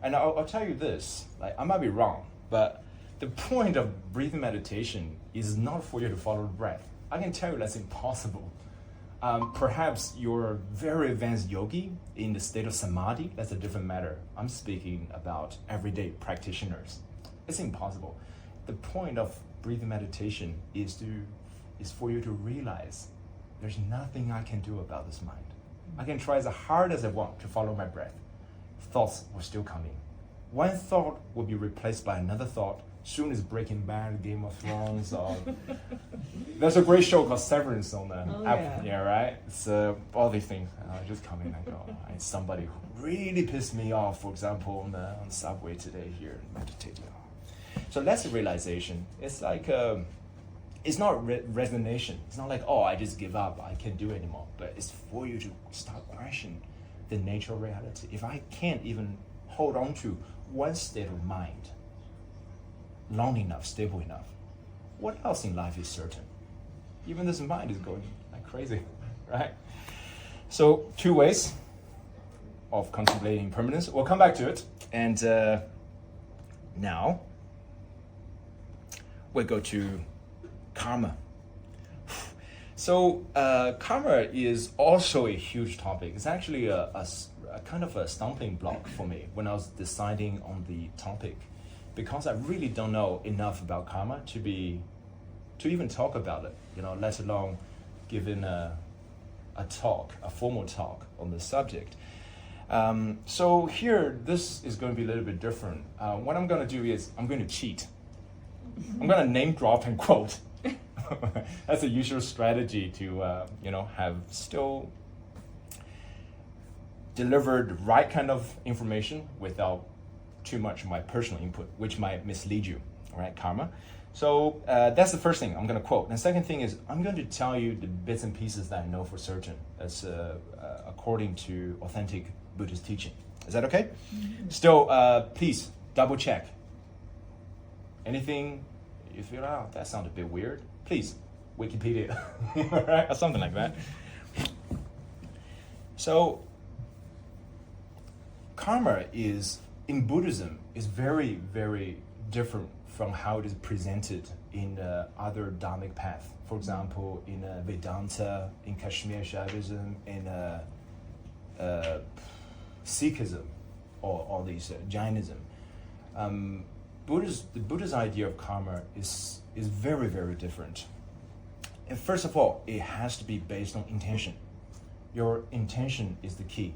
And I'll tell you this, like, I might be wrong, but the point of breathing meditation is not for you to follow the breath. I can tell you that's impossible. Perhaps you're a very advanced yogi in the state of samadhi. That's a different matter. I'm speaking about everyday practitioners. It's impossible. The point of breathing meditation is for you to realize there's nothing I can do about this mind. I can try as hard as I want to follow my breath. Thoughts are still coming. one thought will be replaced by another thought. Soon as Breaking Bad, Game of Thrones, or there's a great show called Severance on the app. Yeah, right. So all these things just come in and go. And somebody who really pissed me off, for example, on the subway today here, meditating. So that's the realization. It's like it's not resignation. It's not like, oh, I just give up, I can't do it anymore. But it's for you to start questioning the nature of reality. If I can't even hold on to one state of mind long enough, stable enough, what else in life is certain? Even this mind is going like crazy, right? So 2 ways of contemplating impermanence. We'll come back to it. And now we'll go to karma. So karma is also a huge topic. It's actually a kind of a stumbling block for me when I was deciding on the topic, because I really don't know enough about karma to even talk about it, let alone giving a formal talk on the subject. So here, this is going to be a little bit different. What I'm going to do is I'm going to cheat. I'm going to name drop and quote. That's a usual strategy to have still delivered the right kind of information without too much of my personal input, which might mislead you. All right, karma. So that's the first thing I'm going to quote. And the second thing is I'm going to tell you the bits and pieces that I know for certain, as according to authentic Buddhist teaching. Is that okay? Mm-hmm. Still, please double check. Anything you feel, that sounds a bit weird, please, Wikipedia, right? Or something like that. So, karma is, in Buddhism, is very, very different from how it is presented in other Dharmic paths. For example, in Vedanta, in Kashmir Shaivism, in Sikhism, or all these Jainism. The Buddha's idea of karma is very, very different. And first of all, it has to be based on intention. Your intention is the key.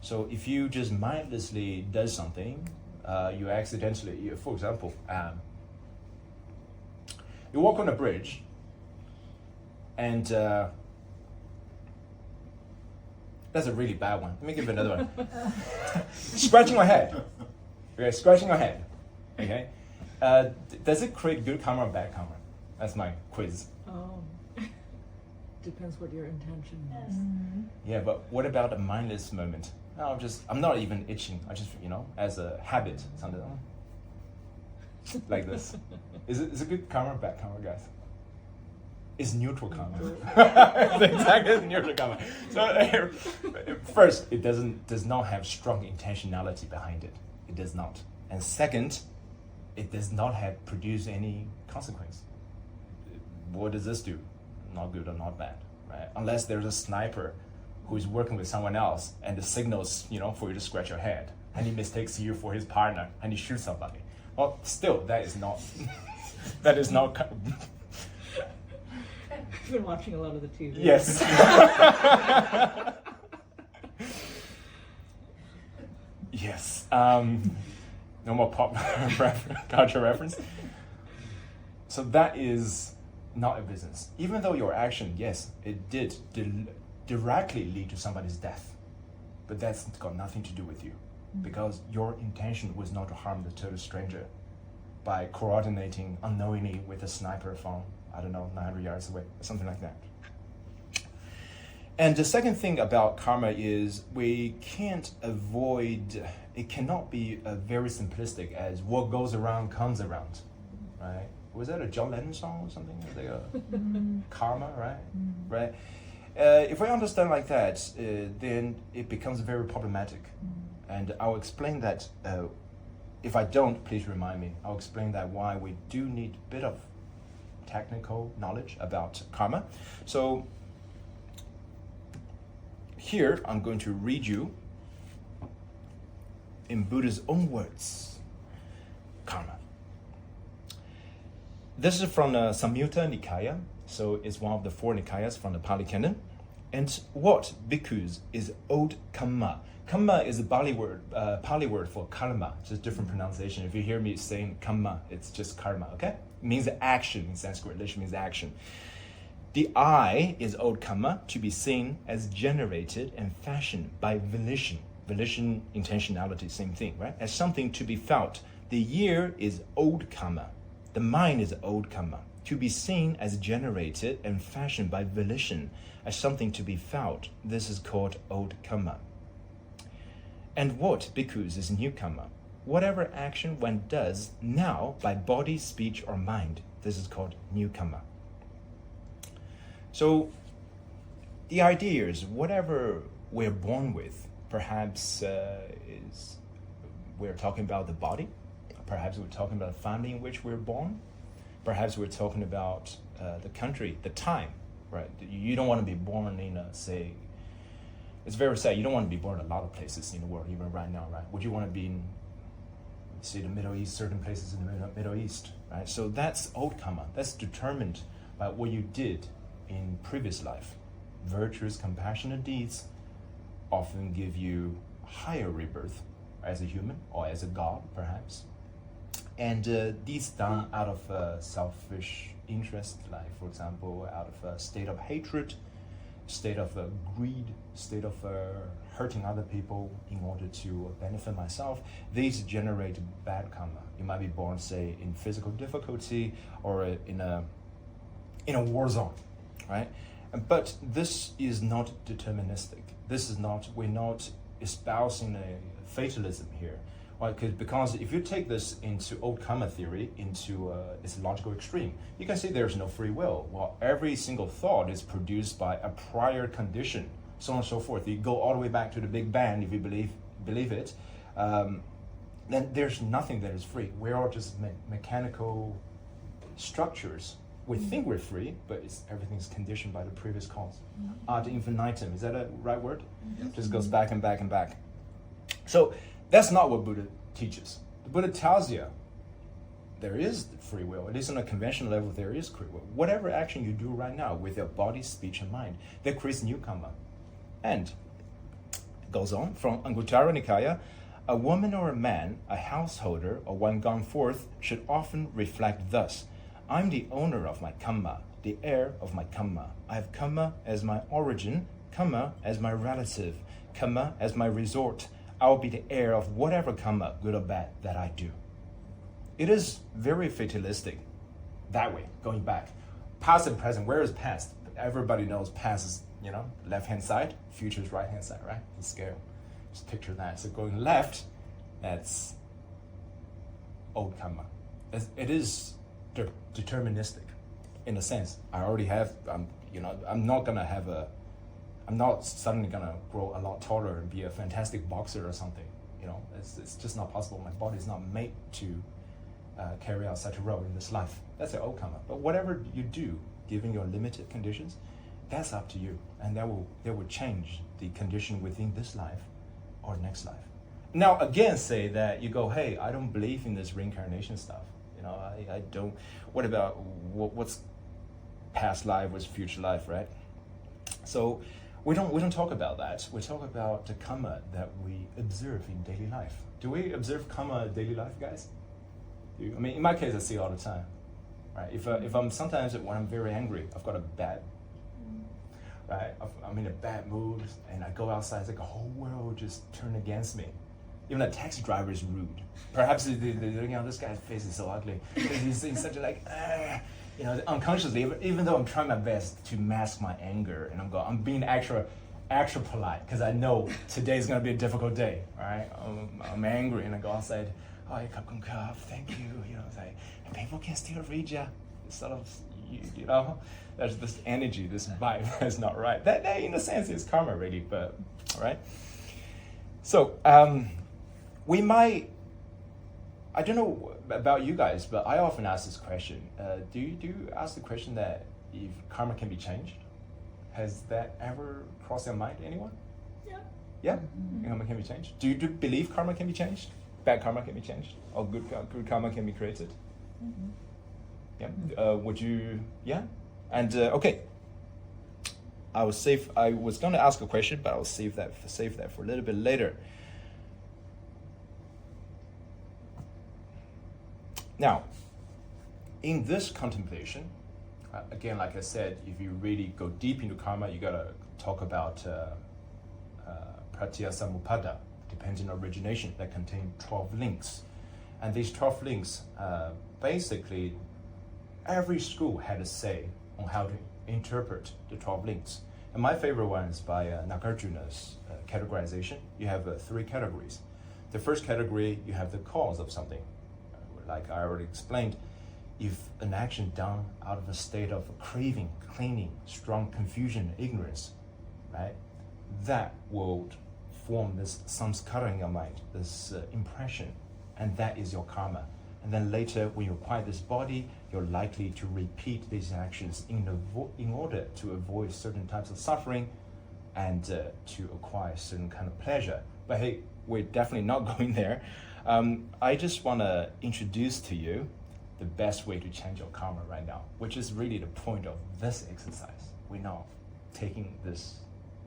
So if you just mindlessly do something, you accidentally, for example, you walk on a bridge and that's a really bad one. Let me give you another one. Scratching your head. Okay, scratching your head. Okay. Does it create good karma or bad karma? That's my quiz. Depends what your intention is. Mm-hmm. Yeah, but what about a mindless moment? I'm not even itching. I just, as a habit, something like this. Is it good karma or bad karma, guys? It's neutral karma. Exactly, it's neutral karma. So first, it does not have strong intentionality behind it. It does not. And second, it does not produce any consequence. What does this do? Not good or not bad, right? Unless there's a sniper who is working with someone else and the signals, for you to scratch your head, and he mistakes you for his partner and he shoots somebody. Well, still, that is not. I've been watching a lot of the TV. Yes. Yes. No more pop culture reference. So that is not a business. Even though your action, yes, it did directly lead to somebody's death, but that's got nothing to do with you, because your intention was not to harm the total stranger by coordinating unknowingly with a sniper from, 900 yards away, or something like that. And the second thing about karma is we can't avoid, it cannot be very simplistic as what goes around comes around, right? Was that a John Lennon song or something? Like karma, right? Mm-hmm. Right? If we understand like that, then it becomes very problematic. Mm-hmm. And I'll explain that. If I don't, please remind me. I'll explain that why we do need a bit of technical knowledge about karma. So here I'm going to read you in Buddha's own words, karma. This is from the Samyutta Nikaya, so it's one of the 4 Nikayas from the Pali Canon. And what, bhikkhus, is owed karma? Kamma is a Pali word for karma, just different pronunciation. If you hear me saying kamma, it's just karma, okay? It means action in Sanskrit, literally means action. The I is old kamma, to be seen as generated and fashioned by volition. Volition, intentionality, same thing, right? As something to be felt. The year is old kamma. The mind is old kamma, to be seen as generated and fashioned by volition, as something to be felt. This is called old kamma. And what, bhikkhus, is new kamma? Whatever action one does now by body, speech, or mind, this is called new kamma. So the idea is whatever we're born with, perhaps is we're talking about the body, perhaps we're talking about the family in which we're born, perhaps we're talking about the country, the time, right? You don't want to be born in say, it's very sad, you don't want to be born in a lot of places in the world, even right now, right? Would you want to be in, say, the Middle East, certain places in the Middle East, right? So that's old karma. That's determined by what you did in previous life. Virtuous, compassionate deeds often give you higher rebirth as a human or as a god, perhaps. And these done out of selfish interest, like, for example, out of a state of hatred, state of greed, state of hurting other people in order to benefit myself, these generate bad karma. You might be born, say, in physical difficulty or in a war zone, right? But this is not deterministic. This is not, we're not espousing a fatalism here. Right? Because if you take this into old karma theory, into its logical extreme, you can see there's no free will. Well, every single thought is produced by a prior condition, so on and so forth. You go all the way back to the Big Bang, if you believe it, then there's nothing that is free. We're all just mechanical structures. We think we're free, but everything's conditioned by the previous cause. Ad infinitum, is that a right word? Yes. Just goes back and back and back. So that's not what Buddha teaches. The Buddha tells you there is free will. At least on a conventional level, there is free will. Whatever action you do right now with your body, speech, and mind, that creates new karma. And it goes on from Anguttara Nikaya, a woman or a man, a householder, or one gone forth, should often reflect thus: I'm the owner of my karma, the heir of my karma. I have karma as my origin, karma as my relative, karma as my resort. I will be the heir of whatever karma, good or bad, that I do. It is very fatalistic that way, going back. Past and present, where is past? Everybody knows past is, left-hand side, future is right-hand side, right? The scale. Just picture that. So going left, that's old karma. It is deterministic in a sense. I already have, I'm not suddenly gonna grow a lot taller and be a fantastic boxer or something. It's just not possible. My body's not made to carry out such a role in this life. That's the old karma. But whatever you do, given your limited conditions, that's up to you, and that will change the condition within this life or next life. Now, again, say that you go, hey, I don't believe in this reincarnation stuff. I don't. What about what's past life, what's future life, right? So we don't talk about that. We talk about the karma that we observe in daily life. Do we observe karma in daily life, guys? In my case, I see it all the time. Right? If I'm sometimes when I'm very angry, I've got a bad, right? I'm in a bad mood, and I go outside. It's like the whole world just turned against me. Even a taxi driver is rude. Perhaps this guy's face is so ugly. He's in such a unconsciously. Even though I'm trying my best to mask my anger, and I'm being extra polite because I know today's gonna be a difficult day. Right? I'm angry, and I go outside. Oh, thank you. It's like, and people can still read you. Sort of, there's this energy, this vibe that's not right. That in a sense is karma, really. But all right. So we might. I don't know about you guys, but I often ask this question. Do you ask the question that if karma can be changed? Has that ever crossed your mind, anyone? Yeah. Yeah? Karma can be changed? Do you believe karma can be changed? Bad karma can be changed? Or good karma can be created? Yeah? Would you, yeah? And, okay. I was going to ask a question, but I'll save that for a little bit later. Now, in this contemplation, again, like I said, if you really go deep into karma, you gotta talk about pratyasamuppada, dependent origination, that contain 12 links. And these 12 links, basically, every school had a say on how to interpret the 12 links. And my favorite one is by Nagarjuna's categorization. You have 3 categories. The first category, you have the cause of something. Like I already explained, if an action done out of a state of craving, clinging, strong confusion, ignorance, right, that will form this samskara in your mind, this impression, and that is your karma. And then later, when you acquire this body, you're likely to repeat these actions in order to avoid certain types of suffering and to acquire certain kind of pleasure. But hey, we're definitely not going there. I just want to introduce to you the best way to change your karma right now, which is really the point of this exercise. We're now taking this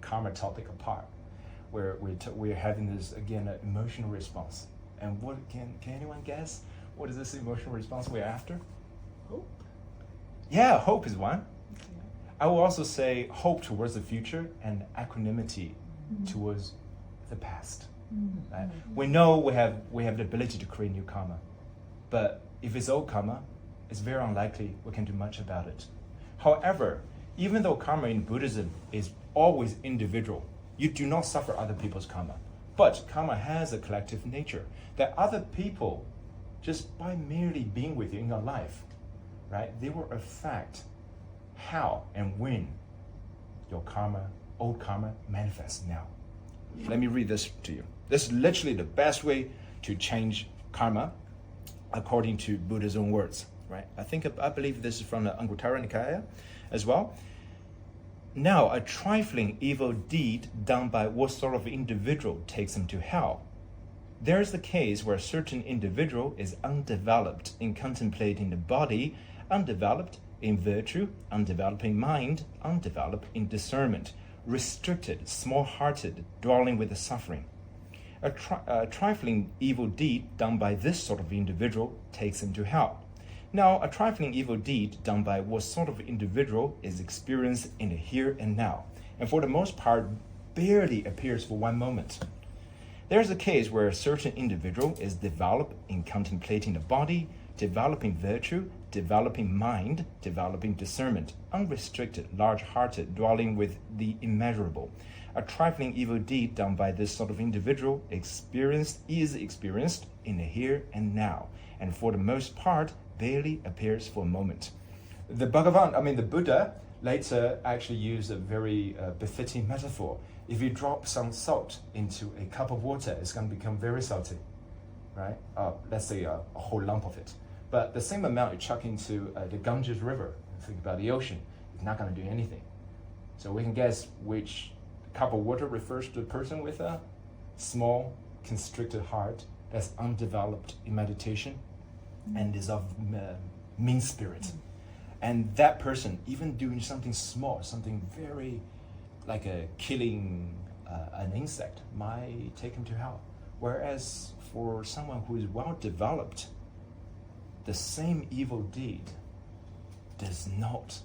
karma topic apart, where we're having this, again, an emotional response. And what can anyone guess? What is this emotional response we're after? Hope? Yeah, hope is one. I will also say hope towards the future and equanimity towards the past. Right? We know we have the ability to create new karma, but if it's old karma, it's very unlikely we can do much about it. However, even though karma in Buddhism is always individual, you do not suffer other people's karma. But karma has a collective nature that other people, just by merely being with you in your life, right, they will affect how and when your karma, old karma, manifests now. Let me read this to you. This is literally the best way to change karma according to Buddha's own words, right? I believe this is from the Anguttara Nikaya as well. Now, a trifling evil deed done by what sort of individual takes him to hell? There is the case where a certain individual is undeveloped in contemplating the body, undeveloped in virtue, undeveloped in mind, undeveloped in discernment, restricted, small-hearted, dwelling with the suffering. A trifling evil deed done by this sort of individual takes him to hell. Now, a trifling evil deed done by what sort of individual is experienced in the here and now, and for the most part, barely appears for one moment. There's a case where a certain individual is developed in contemplating the body, developing virtue, developing mind, developing discernment, unrestricted, large-hearted, dwelling with the immeasurable. A trifling evil deed done by this sort of individual is experienced in the here and now, and for the most part, barely appears for a moment. The Buddha later actually used a very befitting metaphor. If you drop some salt into a cup of water, it's going to become very salty, right? Let's say a whole lump of it. But the same amount you chuck into the Ganges River, think about the ocean, it's not going to do anything. So we can guess which cup of water refers to the person with a small, constricted heart that's undeveloped in meditation and is of mean spirit. And that person, even doing something small, something very like killing an insect, might take him to hell. Whereas for someone who is well developed, the same evil deed is not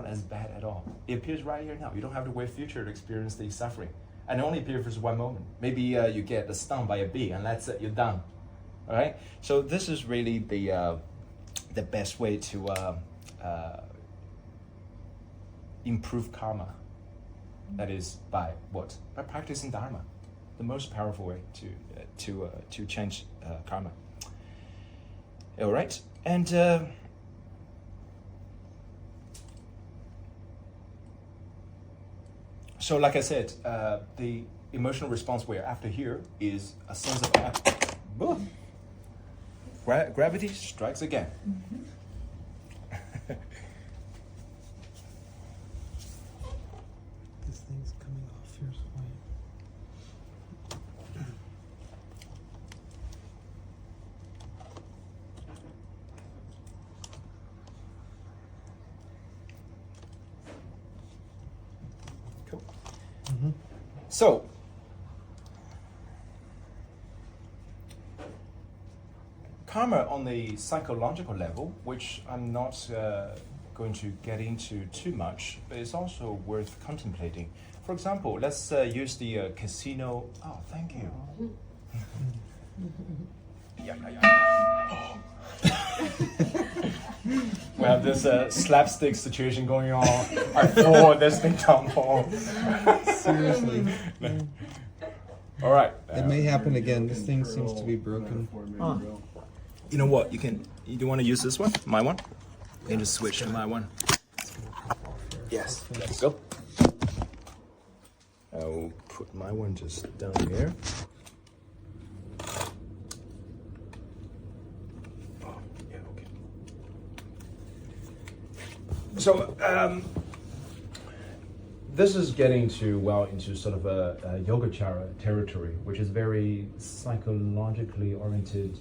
as bad at all. It appears right here now. You don't have to wait future to experience the suffering. And it only appears for one moment. Maybe you get stung by a bee and that's it, you're done. All right? So this is really the best way to improve karma. That is by what? By practicing Dharma. The most powerful way to change karma. All right? And so like I said, the emotional response we're after here is a sense of gravity strikes again. This thing's coming off here, so So, karma on the psychological level, which I'm not going to get into too much, but it's also worth contemplating. For example, let's use the casino. Oh, thank you. We have this slapstick situation going on. I fall, this thing tumble. Seriously. All right. It may happen again. This thing seems to be broken. You know what? You want to use this one? My one? You can just switch to my one. Yes. Let's go. I'll put my one just down here. Oh, yeah, okay. So, this is getting into sort of a Yogacara territory, which is very psychologically oriented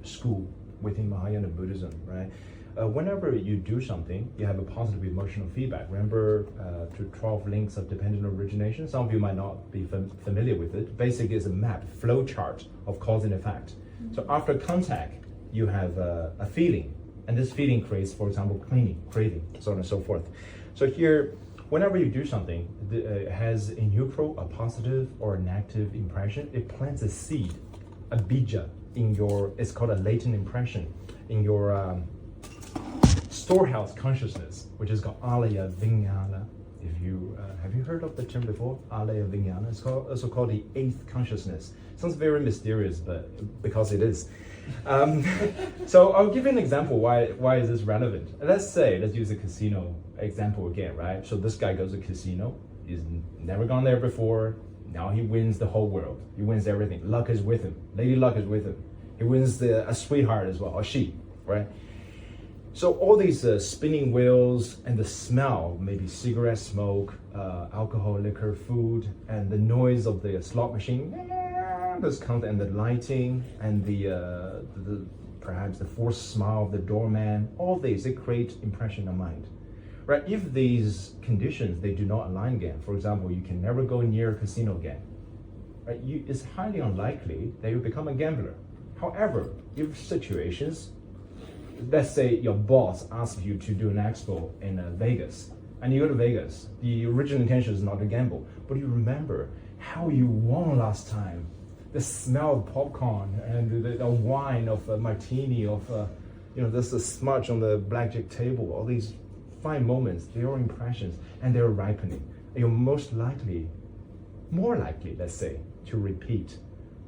school within Mahayana Buddhism, right? Whenever you do something, you have a positive emotional feedback. Remember the 12 links of dependent origination? Some of you might not be familiar with it. Basically, it's a map, flow chart of cause and effect. So after contact, you have a feeling, and this feeling creates, for example, clinging, craving, so on and so forth. So here, whenever you do something, it has a neutral, a positive, or a negative impression. It plants a seed, a bija, in your, it's called a latent impression, in your storehouse consciousness, which is called alaya vijnana. If you have you heard of the term before? Alaya vijnana. It's also called the eighth consciousness. Sounds very mysterious, but because it is. So I'll give you an example. Why is this relevant? Let's use a casino example again, right? So this guy goes to a casino. He's never gone there before. Now he wins the whole world. He wins everything. Luck is with him. Lady Luck is with him. He wins a sweetheart as well, or she, right? So all these spinning wheels and the smell, maybe cigarette smoke, alcohol, liquor, food, and the noise of the slot machine, and the lighting, and the perhaps the forced smile of the doorman, all these, they create impression in mind. Right? If these conditions, they do not align again, for example, you can never go near a casino again. Right? It's highly unlikely that you become a gambler. However, if situations, let's say your boss asks you to do an expo in Vegas, and you go to Vegas, the original intention is not to gamble, but you remember how you won last time, the smell of popcorn and the wine of a martini, of there's a smudge on the blackjack table, all these fine moments, they are impressions, and they're ripening. You're more likely, let's say, to repeat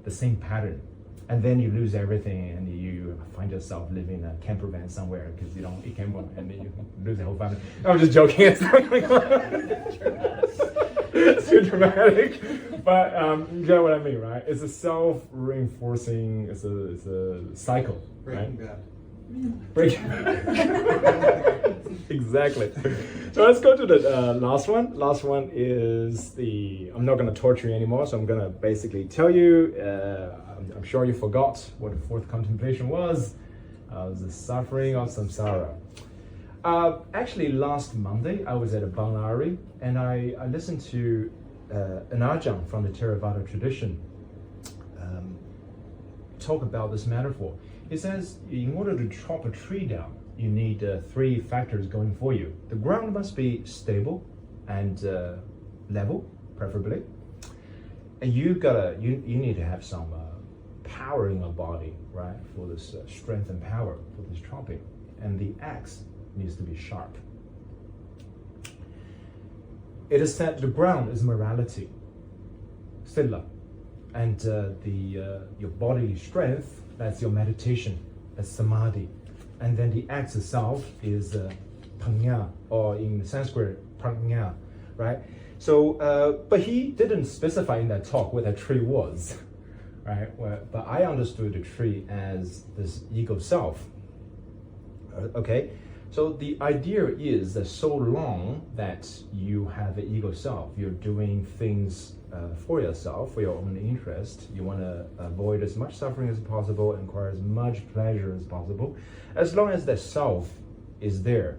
the same pattern. And then you lose everything, and you find yourself living in a camper van somewhere because you don't eat camper, and then you lose the whole family. I'm just joking. It's too dramatic, but you get what I mean, right? It's a self-reinforcing. It's a cycle, Breaking right? Bad. Breaking. Exactly. So let's go to the last one. Last one is I'm not going to torture you anymore, so I'm going to basically tell you. I'm sure you forgot what the fourth contemplation was. The suffering of samsara. Actually, last Monday, I was at a Banlari, and I listened to an Ajahn from the Theravada tradition talk about this metaphor. He says, in order to chop a tree down, you need 3 factors going for you. The ground must be stable and level, preferably. And you need to have some power in your body, right, for this strength and power for this chopping. And the axe needs to be sharp. It is said the ground is morality, sila, and your bodily strength, that's your meditation, that's samadhi, and then the axe itself is panya, or in Sanskrit prajna, right? So, but he didn't specify in that talk what that tree was, right? But I understood the tree as this ego self. Okay, so the idea is that so long that you have an ego self, you're doing things for yourself, for your own interest. You want to avoid as much suffering as possible and acquire as much pleasure as possible. As long as that self is there,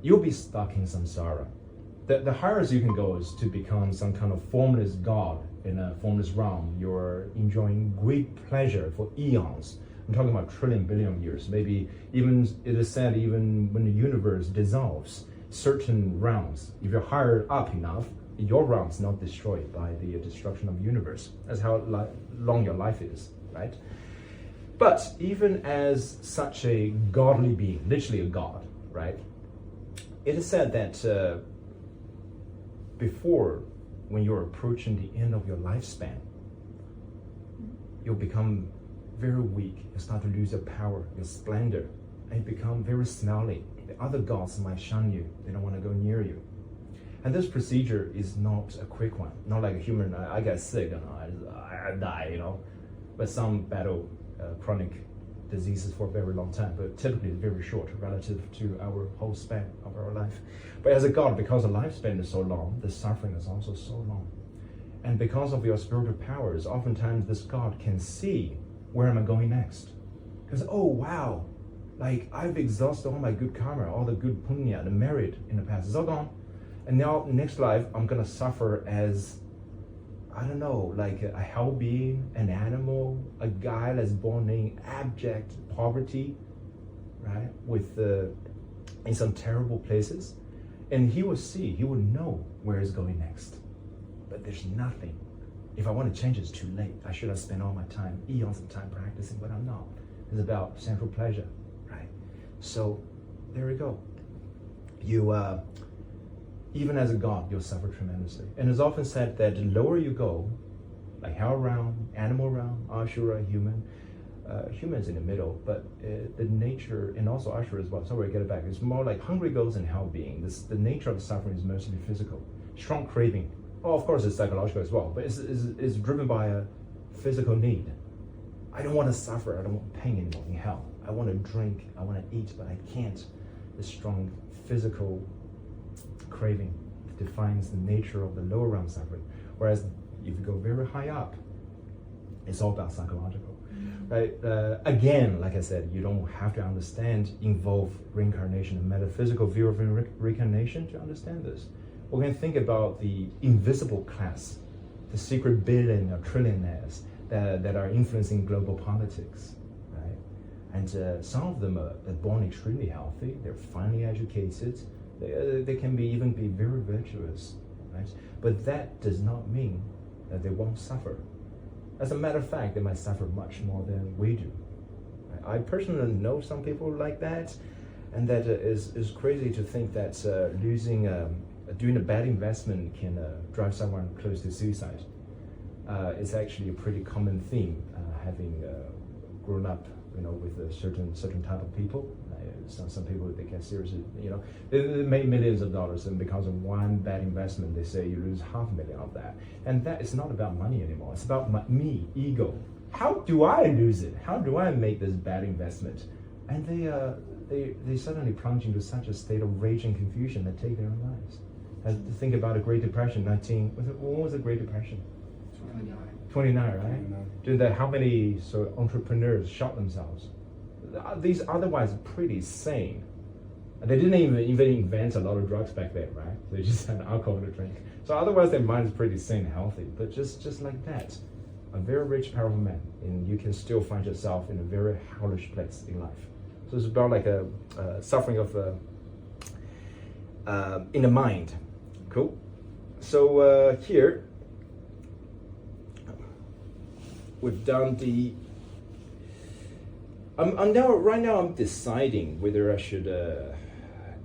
you'll be stuck in samsara. the highest you can go is to become some kind of formless god in a formless realm. You're enjoying great pleasure for eons. I'm talking about trillion, billion years. Maybe even, it is said, even when the universe dissolves, certain realms, if you're higher up enough, your realm is not destroyed by the destruction of the universe. That's how long your life is, right? But even as such a godly being, literally a god, right? It is said that before, when you're approaching the end of your lifespan, you'll become very weak. You start to lose your power, your splendor, and you become very smelly. The other gods might shun you. They don't want to go near you. And this procedure is not a quick one. Not like a human, I get sick and I die, you know. But some battle chronic diseases for a very long time, but typically it's very short relative to our whole span of our life. But as a god, because the lifespan is so long, the suffering is also so long. And because of your spiritual powers, oftentimes this god can see, where am I going next? Because, oh wow, like I've exhausted all my good karma, all the good punya, the merit in the past, it's all gone. And now next life, I'm gonna suffer as, I don't know, like a hell being, an animal, a guy that's born in abject poverty, right? With in some terrible places. And he will see, he will know where he's going next. But there's nothing. If I want to change, it's too late. I should have spent all my time, eons of time practicing, but I'm not. It's about sensual pleasure, right? So there we go. You, even as a god, you'll suffer tremendously. And it's often said that the lower you go, like hell realm, animal realm, ashura, human, humans in the middle, but the nature, and also ashura as well, sorry, I get it back, it's more like hungry ghosts and hell being. The nature of suffering is mostly physical. Strong craving. Oh, of course it's psychological as well, but it's driven by a physical need. I don't want to suffer, I don't want pain anymore in hell. I want to drink, I want to eat, but I can't. The strong physical craving defines the nature of the lower realm suffering. Whereas if you go very high up, it's all about psychological. Right? Again, like I said, you don't have to understand, involve reincarnation, a metaphysical view of reincarnation to understand this. We're going to think about the invisible class, the secret billion or trillionaires that are influencing global politics, right? And some of them are born extremely healthy, they're finely educated, they can even be very virtuous, right? But that does not mean that they won't suffer. As a matter of fact, they might suffer much more than we do. Right? I personally know some people like that, and that is crazy to think that doing a bad investment can drive someone close to suicide. It's actually a pretty common theme, having grown up, you know, with a certain type of people. Some people, they get seriously, you know, they make millions of dollars, and because of one bad investment, they say you lose $500,000 of that. And that is not about money anymore. It's about me, ego. How do I lose it? How do I make this bad investment? And they suddenly plunge into such a state of rage and confusion that take their own lives. And to think about the Great Depression, when was the Great Depression? 29, right? 29. During that, how many entrepreneurs shot themselves? These otherwise pretty sane. And they didn't even invent a lot of drugs back then, right? They just had alcohol to drink. So otherwise their mind is pretty sane and healthy. But just like that, a very rich, powerful man, and you can still find yourself in a very hellish place in life. So it's about like a suffering of in the mind. Cool. So here we've done the. Right now I'm deciding whether I should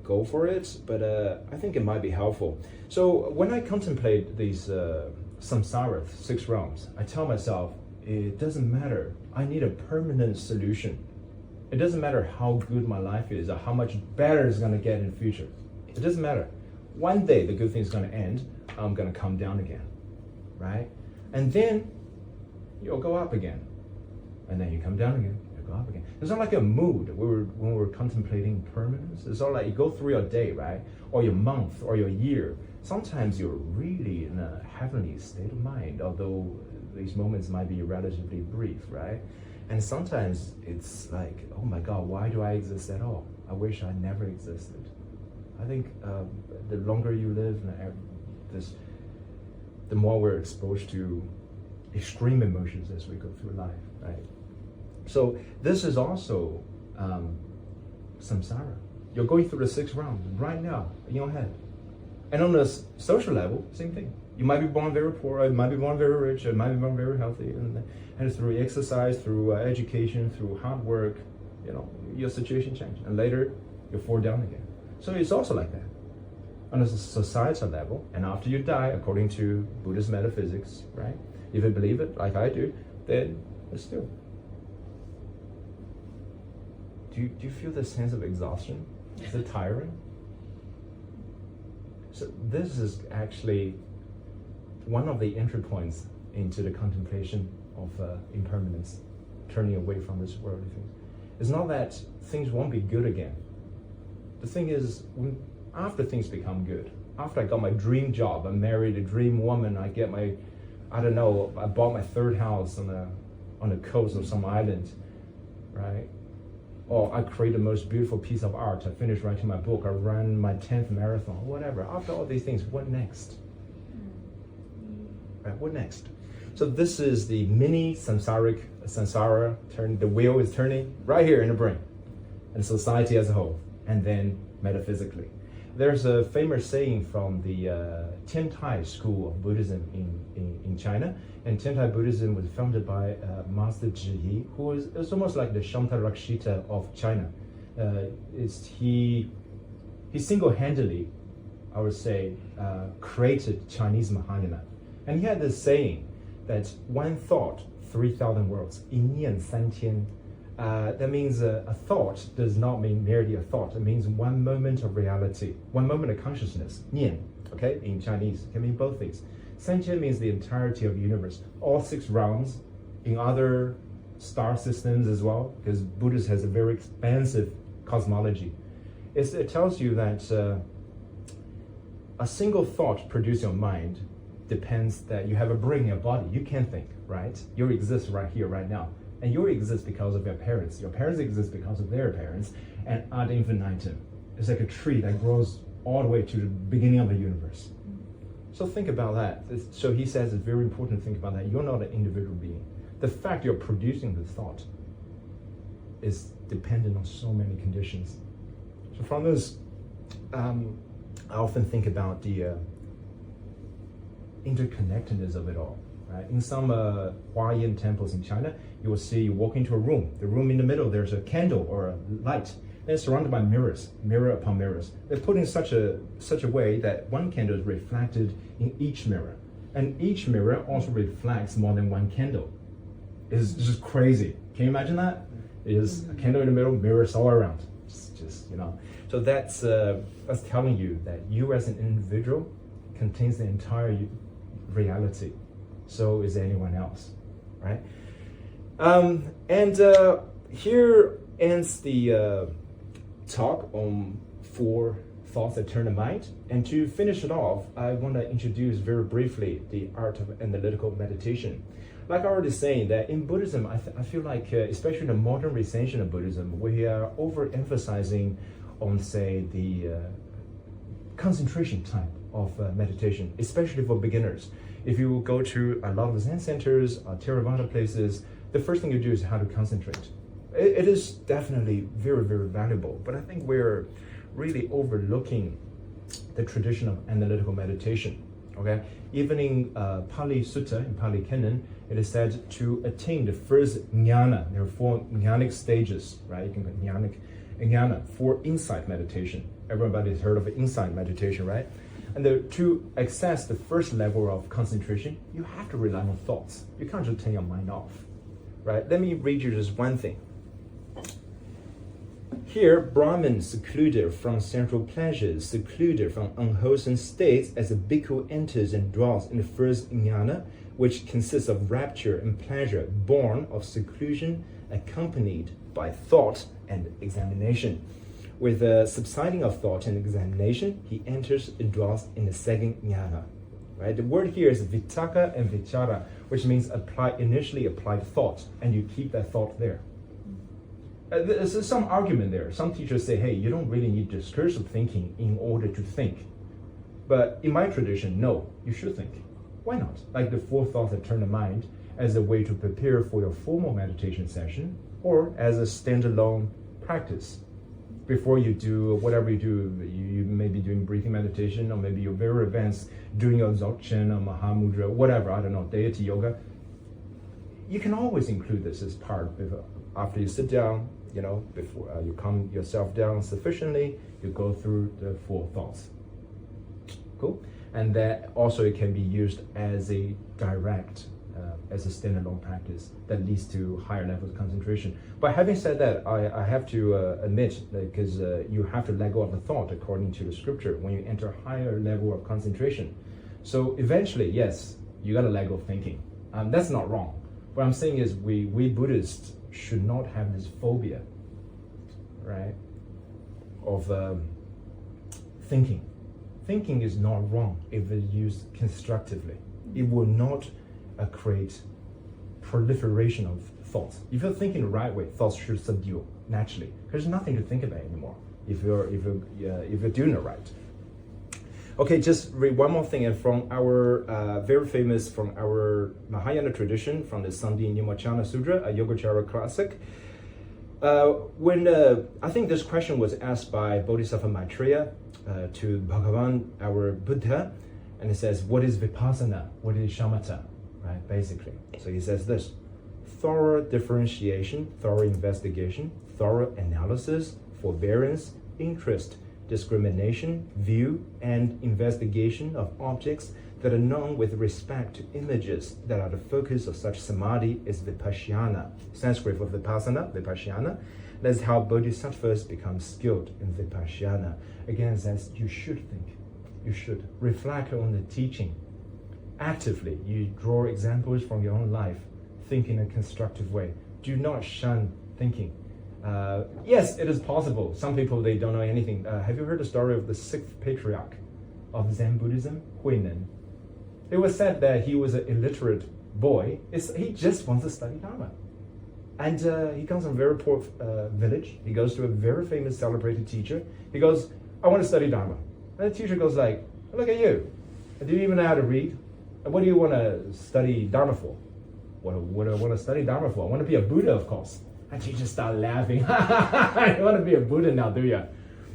go for it, but I think it might be helpful. So when I contemplate these samsara, 6 realms, I tell myself it doesn't matter. I need a permanent solution. It doesn't matter how good my life is or how much better it's going to get in the future. It doesn't matter. One day the good thing is going to end. I'm going to come down again, right? And then you'll go up again, and then you come down again. Up again. It's not like a mood when we're contemplating permanence. It's all like you go through your day, right? Or your month or your year. Sometimes you're really in a heavenly state of mind, although these moments might be relatively brief, right? And sometimes it's like, oh my God, why do I exist at all? I wish I never existed. I think the longer you live, the more we're exposed to extreme emotions as we go through life, right? So this is also samsara. You're going through the 6 rounds right now in your head. And on the social level, same thing. You might be born very poor, you might be born very rich, you might be born very healthy, and through exercise, through education, through hard work, your situation changes. And later, you fall down again. So it's also like that. On a societal level, and after you die, according to Buddhist metaphysics, right? If you believe it, like I do, then it's still. Do you feel the sense of exhaustion? Is it tiring? So this is actually one of the entry points into the contemplation of impermanence, turning away from this worldly thing. It's not that things won't be good again. The thing is, after things become good, after I got my dream job, I married a dream woman, I bought my 3rd house on the coast of some island, right? Or I create the most beautiful piece of art, I finished writing my book, I ran my 10th marathon, whatever. After all these things, what next? Right, what next? So this is the mini samsara, the wheel is turning right here in the brain, and society as a whole, and then metaphysically. There's a famous saying from the Tiantai school of Buddhism in China, and Tiantai Buddhism was founded by Master Zhiyi, who is almost like the Shantarakshita of China. He single-handedly, I would say, created Chinese Mahayana. And he had this saying that one thought, 3,000 words, 一念三天. That means a thought does not mean merely a thought. It means one moment of reality, one moment of consciousness. 念, okay, in Chinese, can mean both things. 三千 means the entirety of the universe, all 6 realms, in other star systems as well, because Buddhism has a very expansive cosmology. It tells you that a single thought produced in your mind depends that you have a brain in your body. You can think, right? You exist right here, right now. And you exist because of your parents. Your parents exist because of their parents. And ad infinitum. It's like a tree that grows all the way to the beginning of the universe. So think about that. So he says it's very important to think about that. You're not an individual being. The fact you're producing the thought is dependent on so many conditions. So from this, I often think about the interconnectedness of it all. Right? In some Huayan temples in China, you will see you walk into a room. The room in the middle, there's a candle or a light. And it's surrounded by mirrors, mirror upon mirrors. They're put in such a way that one candle is reflected in each mirror. And each mirror also reflects more than one candle. It's just crazy. Can you imagine that? It is a candle in the middle, mirrors all around. So that's telling you that you as an individual contains the entire reality. So is anyone else, right? Here ends the talk on 4 thoughts that turn the mind. And to finish it off, I want to introduce very briefly the art of analytical meditation. Like I already saying that in Buddhism, I feel like, especially the modern recension of Buddhism, we are overemphasizing on, say, the concentration type of meditation, especially for beginners. If you go to a lot of Zen centers or Theravada places, the first thing you do is how to concentrate. It is definitely very, very valuable, but I think we're really overlooking the tradition of analytical meditation. Okay, even in Pali Sutta, in Pali Canon, it is said to attain the first jnana. There are 4 jnanic stages, right? You can go jnana for insight meditation. Everybody's heard of insight meditation, right? And to access the first level of concentration, you have to rely on thoughts. You can't just turn your mind off, right? Let me read you just one thing. Here, Brahman secluded from sensual pleasures, secluded from unwholesome states, as a bhikkhu enters and dwells in the first jnana, which consists of rapture and pleasure, born of seclusion, accompanied by thought and examination. With the subsiding of thought and examination, he enters and dwells in the second jnana. Right? The word here is vitaka and vichara, which means initially applied thought, and you keep that thought there. There's some argument there. Some teachers say, hey, you don't really need discursive thinking in order to think. But in my tradition, no, you should think. Why not? Like the 4 thoughts that turn the mind as a way to prepare for your formal meditation session or as a standalone practice. Before you do whatever you do, you may be doing breathing meditation, or maybe you're very advanced doing your Dzogchen or Mahamudra, whatever, I don't know, deity yoga. You can always include this as part of, after you sit down, before you calm yourself down sufficiently, you go through the 4 thoughts. Cool? And that also it can be used as a direct, as a standalone practice that leads to higher levels of concentration. But having said that, I have to admit, because you have to let go of the thought according to the scripture when you enter higher level of concentration. So eventually, yes, you got to let go of thinking. That's not wrong. What I'm saying is we Buddhists should not have this phobia, right, of thinking. Thinking is not wrong if it's used constructively. It will not create proliferation of thoughts. If you're thinking the right way, thoughts should subdue naturally. There's nothing to think about anymore if you're doing it right. Okay, just read one more thing, and from our very famous, from our Mahayana tradition, from the Sandhi Nimachana Sutra, a Yogacara classic. When I think this question was asked by Bodhisattva Maitreya to Bhagavan, our Buddha, and it says, what is vipassana? What is shamatha? Right, basically. So he says this: thorough differentiation, thorough investigation, thorough analysis, forbearance, interest, discrimination, view, and investigation of objects that are known with respect to images that are the focus of such samadhi is vipassana. Sanskrit for vipassana, vipassana. That's how bodhisattvas become skilled in vipassana. Again, it says you should think. You should reflect on the teaching. Actively, you draw examples from your own life. Think in a constructive way. Do not shun thinking. Yes, it is possible. Some people, they don't know anything. Have you heard the story of the 6th patriarch of Zen Buddhism, Huineng? It was said that he was an illiterate boy. He just wants to study Dharma. And he comes from a very poor village. He goes to a very famous, celebrated teacher. He goes, I want to study Dharma. And the teacher goes like, look at you. Do you even know how to read? And what do you want to study Dharma for? What do I want to study Dharma for? I want to be a Buddha, of course. And teacher started laughing. You want to be a Buddha now, do you?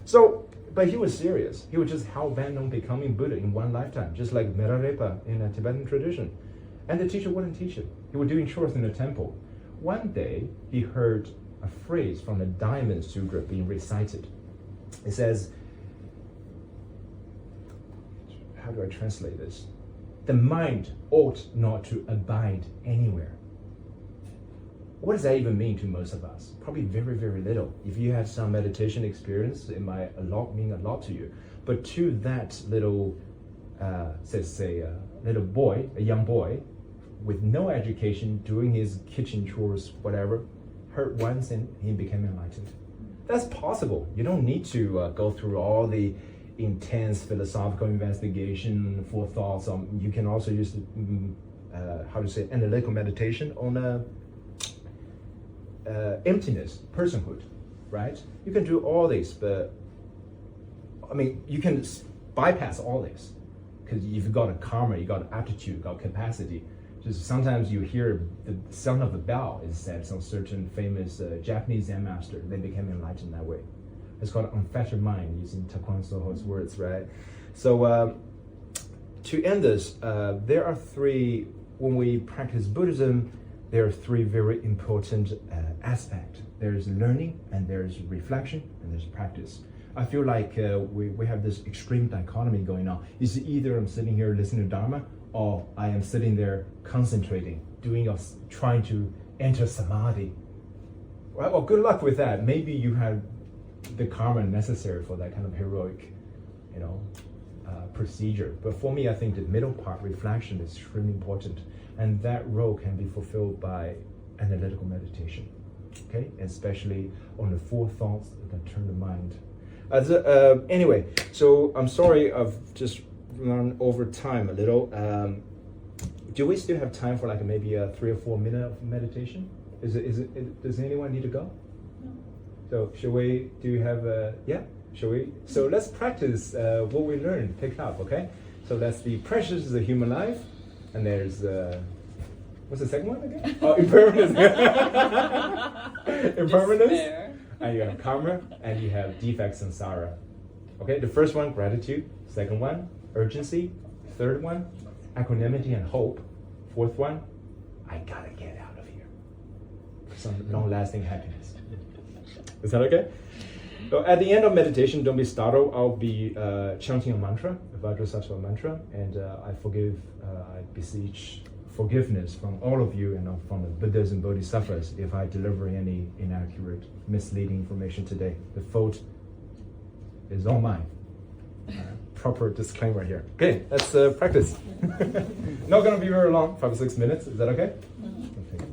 So, but he was serious. He was just hell-bent on becoming Buddha in one lifetime, just like Milarepa in a Tibetan tradition. And the teacher wouldn't teach him. He was doing chores in the temple. One day, he heard a phrase from the Diamond Sutra being recited. It says, how do I translate this? The mind ought not to abide anywhere. What does that even mean to most of us? Probably very, very little. If you had some meditation experience, it might mean a lot to you. But to that little, little boy, a young boy, with no education, doing his kitchen chores, whatever, heard once and he became enlightened. That's possible. You don't need to go through all the intense philosophical investigation, forethoughts. You can also use analytical meditation on emptiness, personhood, right? You can do all this, but I mean, you can bypass all this because you've got a karma, you got an aptitude, you got capacity. Just sometimes you hear the sound of a bell is said. Some certain famous Japanese Zen master, they became enlightened that way. It's called unfettered mind, using Taekwondo Soho's words, right? So to end this, there are 3, when we practice Buddhism, there are 3 very important aspects. There's learning, and there's reflection, and there's practice. I feel like we have this extreme dichotomy going on. It's either I'm sitting here listening to Dharma, or I am sitting there concentrating, trying to enter samadhi. Well, good luck with that. Maybe you have the karma necessary for that kind of heroic, procedure. But for me, I think the middle part, reflection, is extremely important, and that role can be fulfilled by analytical meditation. Okay, especially on the 4 thoughts that turn the mind. Anyway, so I'm sorry I've just run over time a little. Do we still have time for like maybe a 3 or 4 minute of meditation? Does anyone need to go? So should we? Do you have a yeah? Shall we? So let's practice what we learned, picked up. Okay. So that's the precious is the human life, and there's what's the second one again? Oh, impermanence. Impermanence. Despair. And you have karma, and you have defects and samsara. Okay. The first one, gratitude. Second one, urgency. Third one, equanimity and hope. Fourth one, I gotta get out of here for some long-lasting happiness. Is that okay? So at the end of meditation, don't be startled. I'll be chanting a mantra, a Vajrasattva mantra, and I beseech forgiveness from all of you and from the Buddhas and Bodhisattvas if I deliver any inaccurate, misleading information today. The fault is all mine. Proper disclaimer here. Okay, let's practice. Not gonna be very long, 5 or 6 minutes. Is that okay? Okay.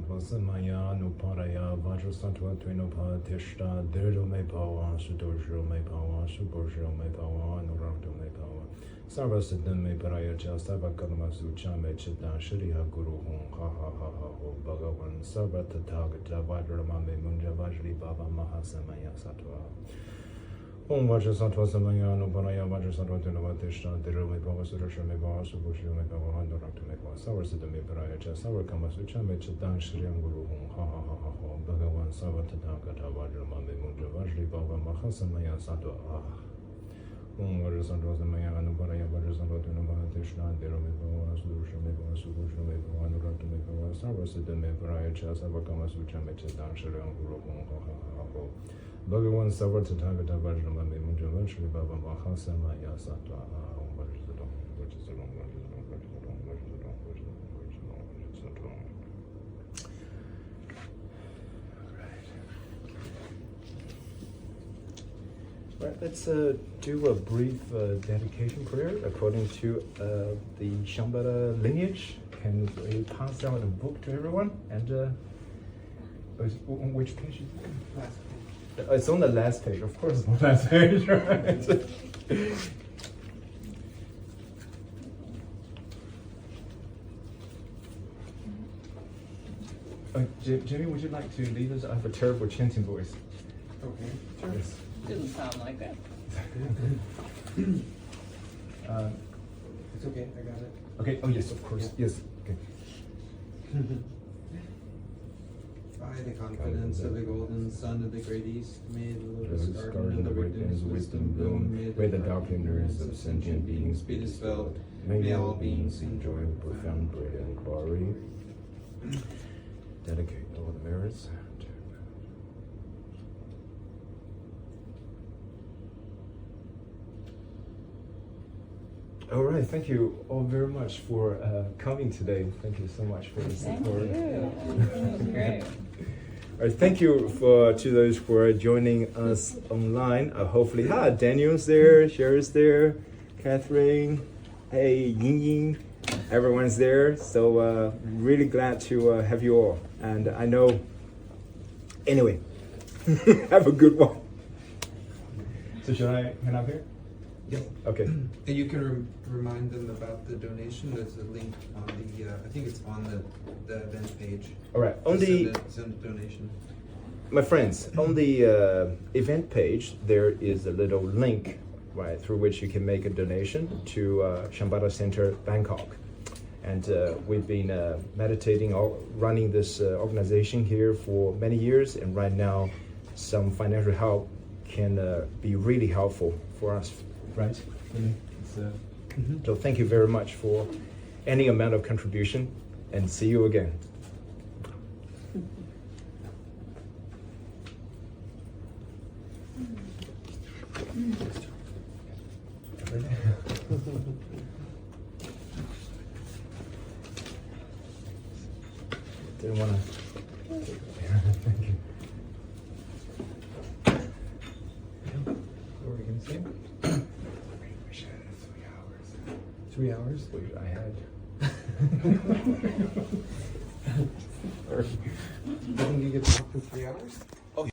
Santwa Samaya Nuparaya Vajra Santwa Twinopa Tishta Dirdo Me Pawa Sudosho Me Pawa Subosho Me Pawa Nurakto Me Pawa Sarva Siddham Me Paraya Cha Sarva Kadama Sucha Me Chitta Shriha Guru Hum Ha Ha Ha Ha Ho Bhagavan Sarva Tathagata Vajrama Me Munja Vajri Baba Mahasamaya Satwa Om Vajra Santwa Samaya Nuparaya Vajra Santwa Twinopa Tishta Dirdo Me Pawa Sudosho Me Pawa Subosho Me Pawa Nurakto Me Pawa Sarva Siddham Me Paraya Cha Sarva Kama Sucha Me Chitta Shriha Guru Hum Ha Ha Ha Ha Ho Bhagavan Sarva Tathagata Vajrama Me Munja Vajri Baba Mahasamaya Satwa Om Vajra Santwa Samaya Nuparaya Vajra Santwa Twinopa Tishta Dirdo Me Pawa Sudosho Me Pawa Subosho Me Pawa Nurakto Me Pawa Sarva Siddham Me Paraya Cha Sarva Kama Sucha Me Chitta Shriha Guru Hum Ha Ha Ha Ho Bhagavan Sarva Tathagata Vajrama Me Munja Vajri Baba Mahasamaya Satwa Om Vajra Santwa Vajra Santwa Vajra Santwa Vajra Santwa Vajra Santwa Vajra Santwa. Right, let's do a brief dedication prayer according to the Shambhala lineage. Can we pass out a book to everyone? And on which page is it? Last page. It's on the last page, of course, it's on the last page, right? Jimmy, would you like to lead us? I have a terrible chanting voice. Okay. Yes. Didn't sound like that. It's okay, I got it. Okay, oh yes, of course, yes, okay. By the confidence of the golden sun of the great east, may the lotus Lotus garden of the greatness of wisdom bloom, may the dark ignorance of sentient beings be dispelled, may all beings enjoy profound bread and glory. Dedicate all the merits to. All right, thank you all very much for coming today. Thank you so much for the Thank support. you. Great. All right, thank you to those who are joining us online. Hopefully, Daniel's there, Sherry's there, Catherine, hey, Ying Ying, everyone's there. So really glad to have you all. And I know, anyway, have a good one. So should I head up here? Yep. Okay. And you can remind them about the donation. There's a link on the, I think it's on the event page. All right. On the send a donation. My friends, on the event page, there is a little link, right, through which you can make a donation to Shambhala Center, Bangkok. And we've been meditating, running this organization here for many years, and right now, some financial help can be really helpful for us, right? So thank you very much for any amount of contribution, and see you again. Didn't want to. Thank you. What were we going to say? We should have 3 hours. 3 hours? Which I had. You think you could talk for 3 hours? Oh, yeah.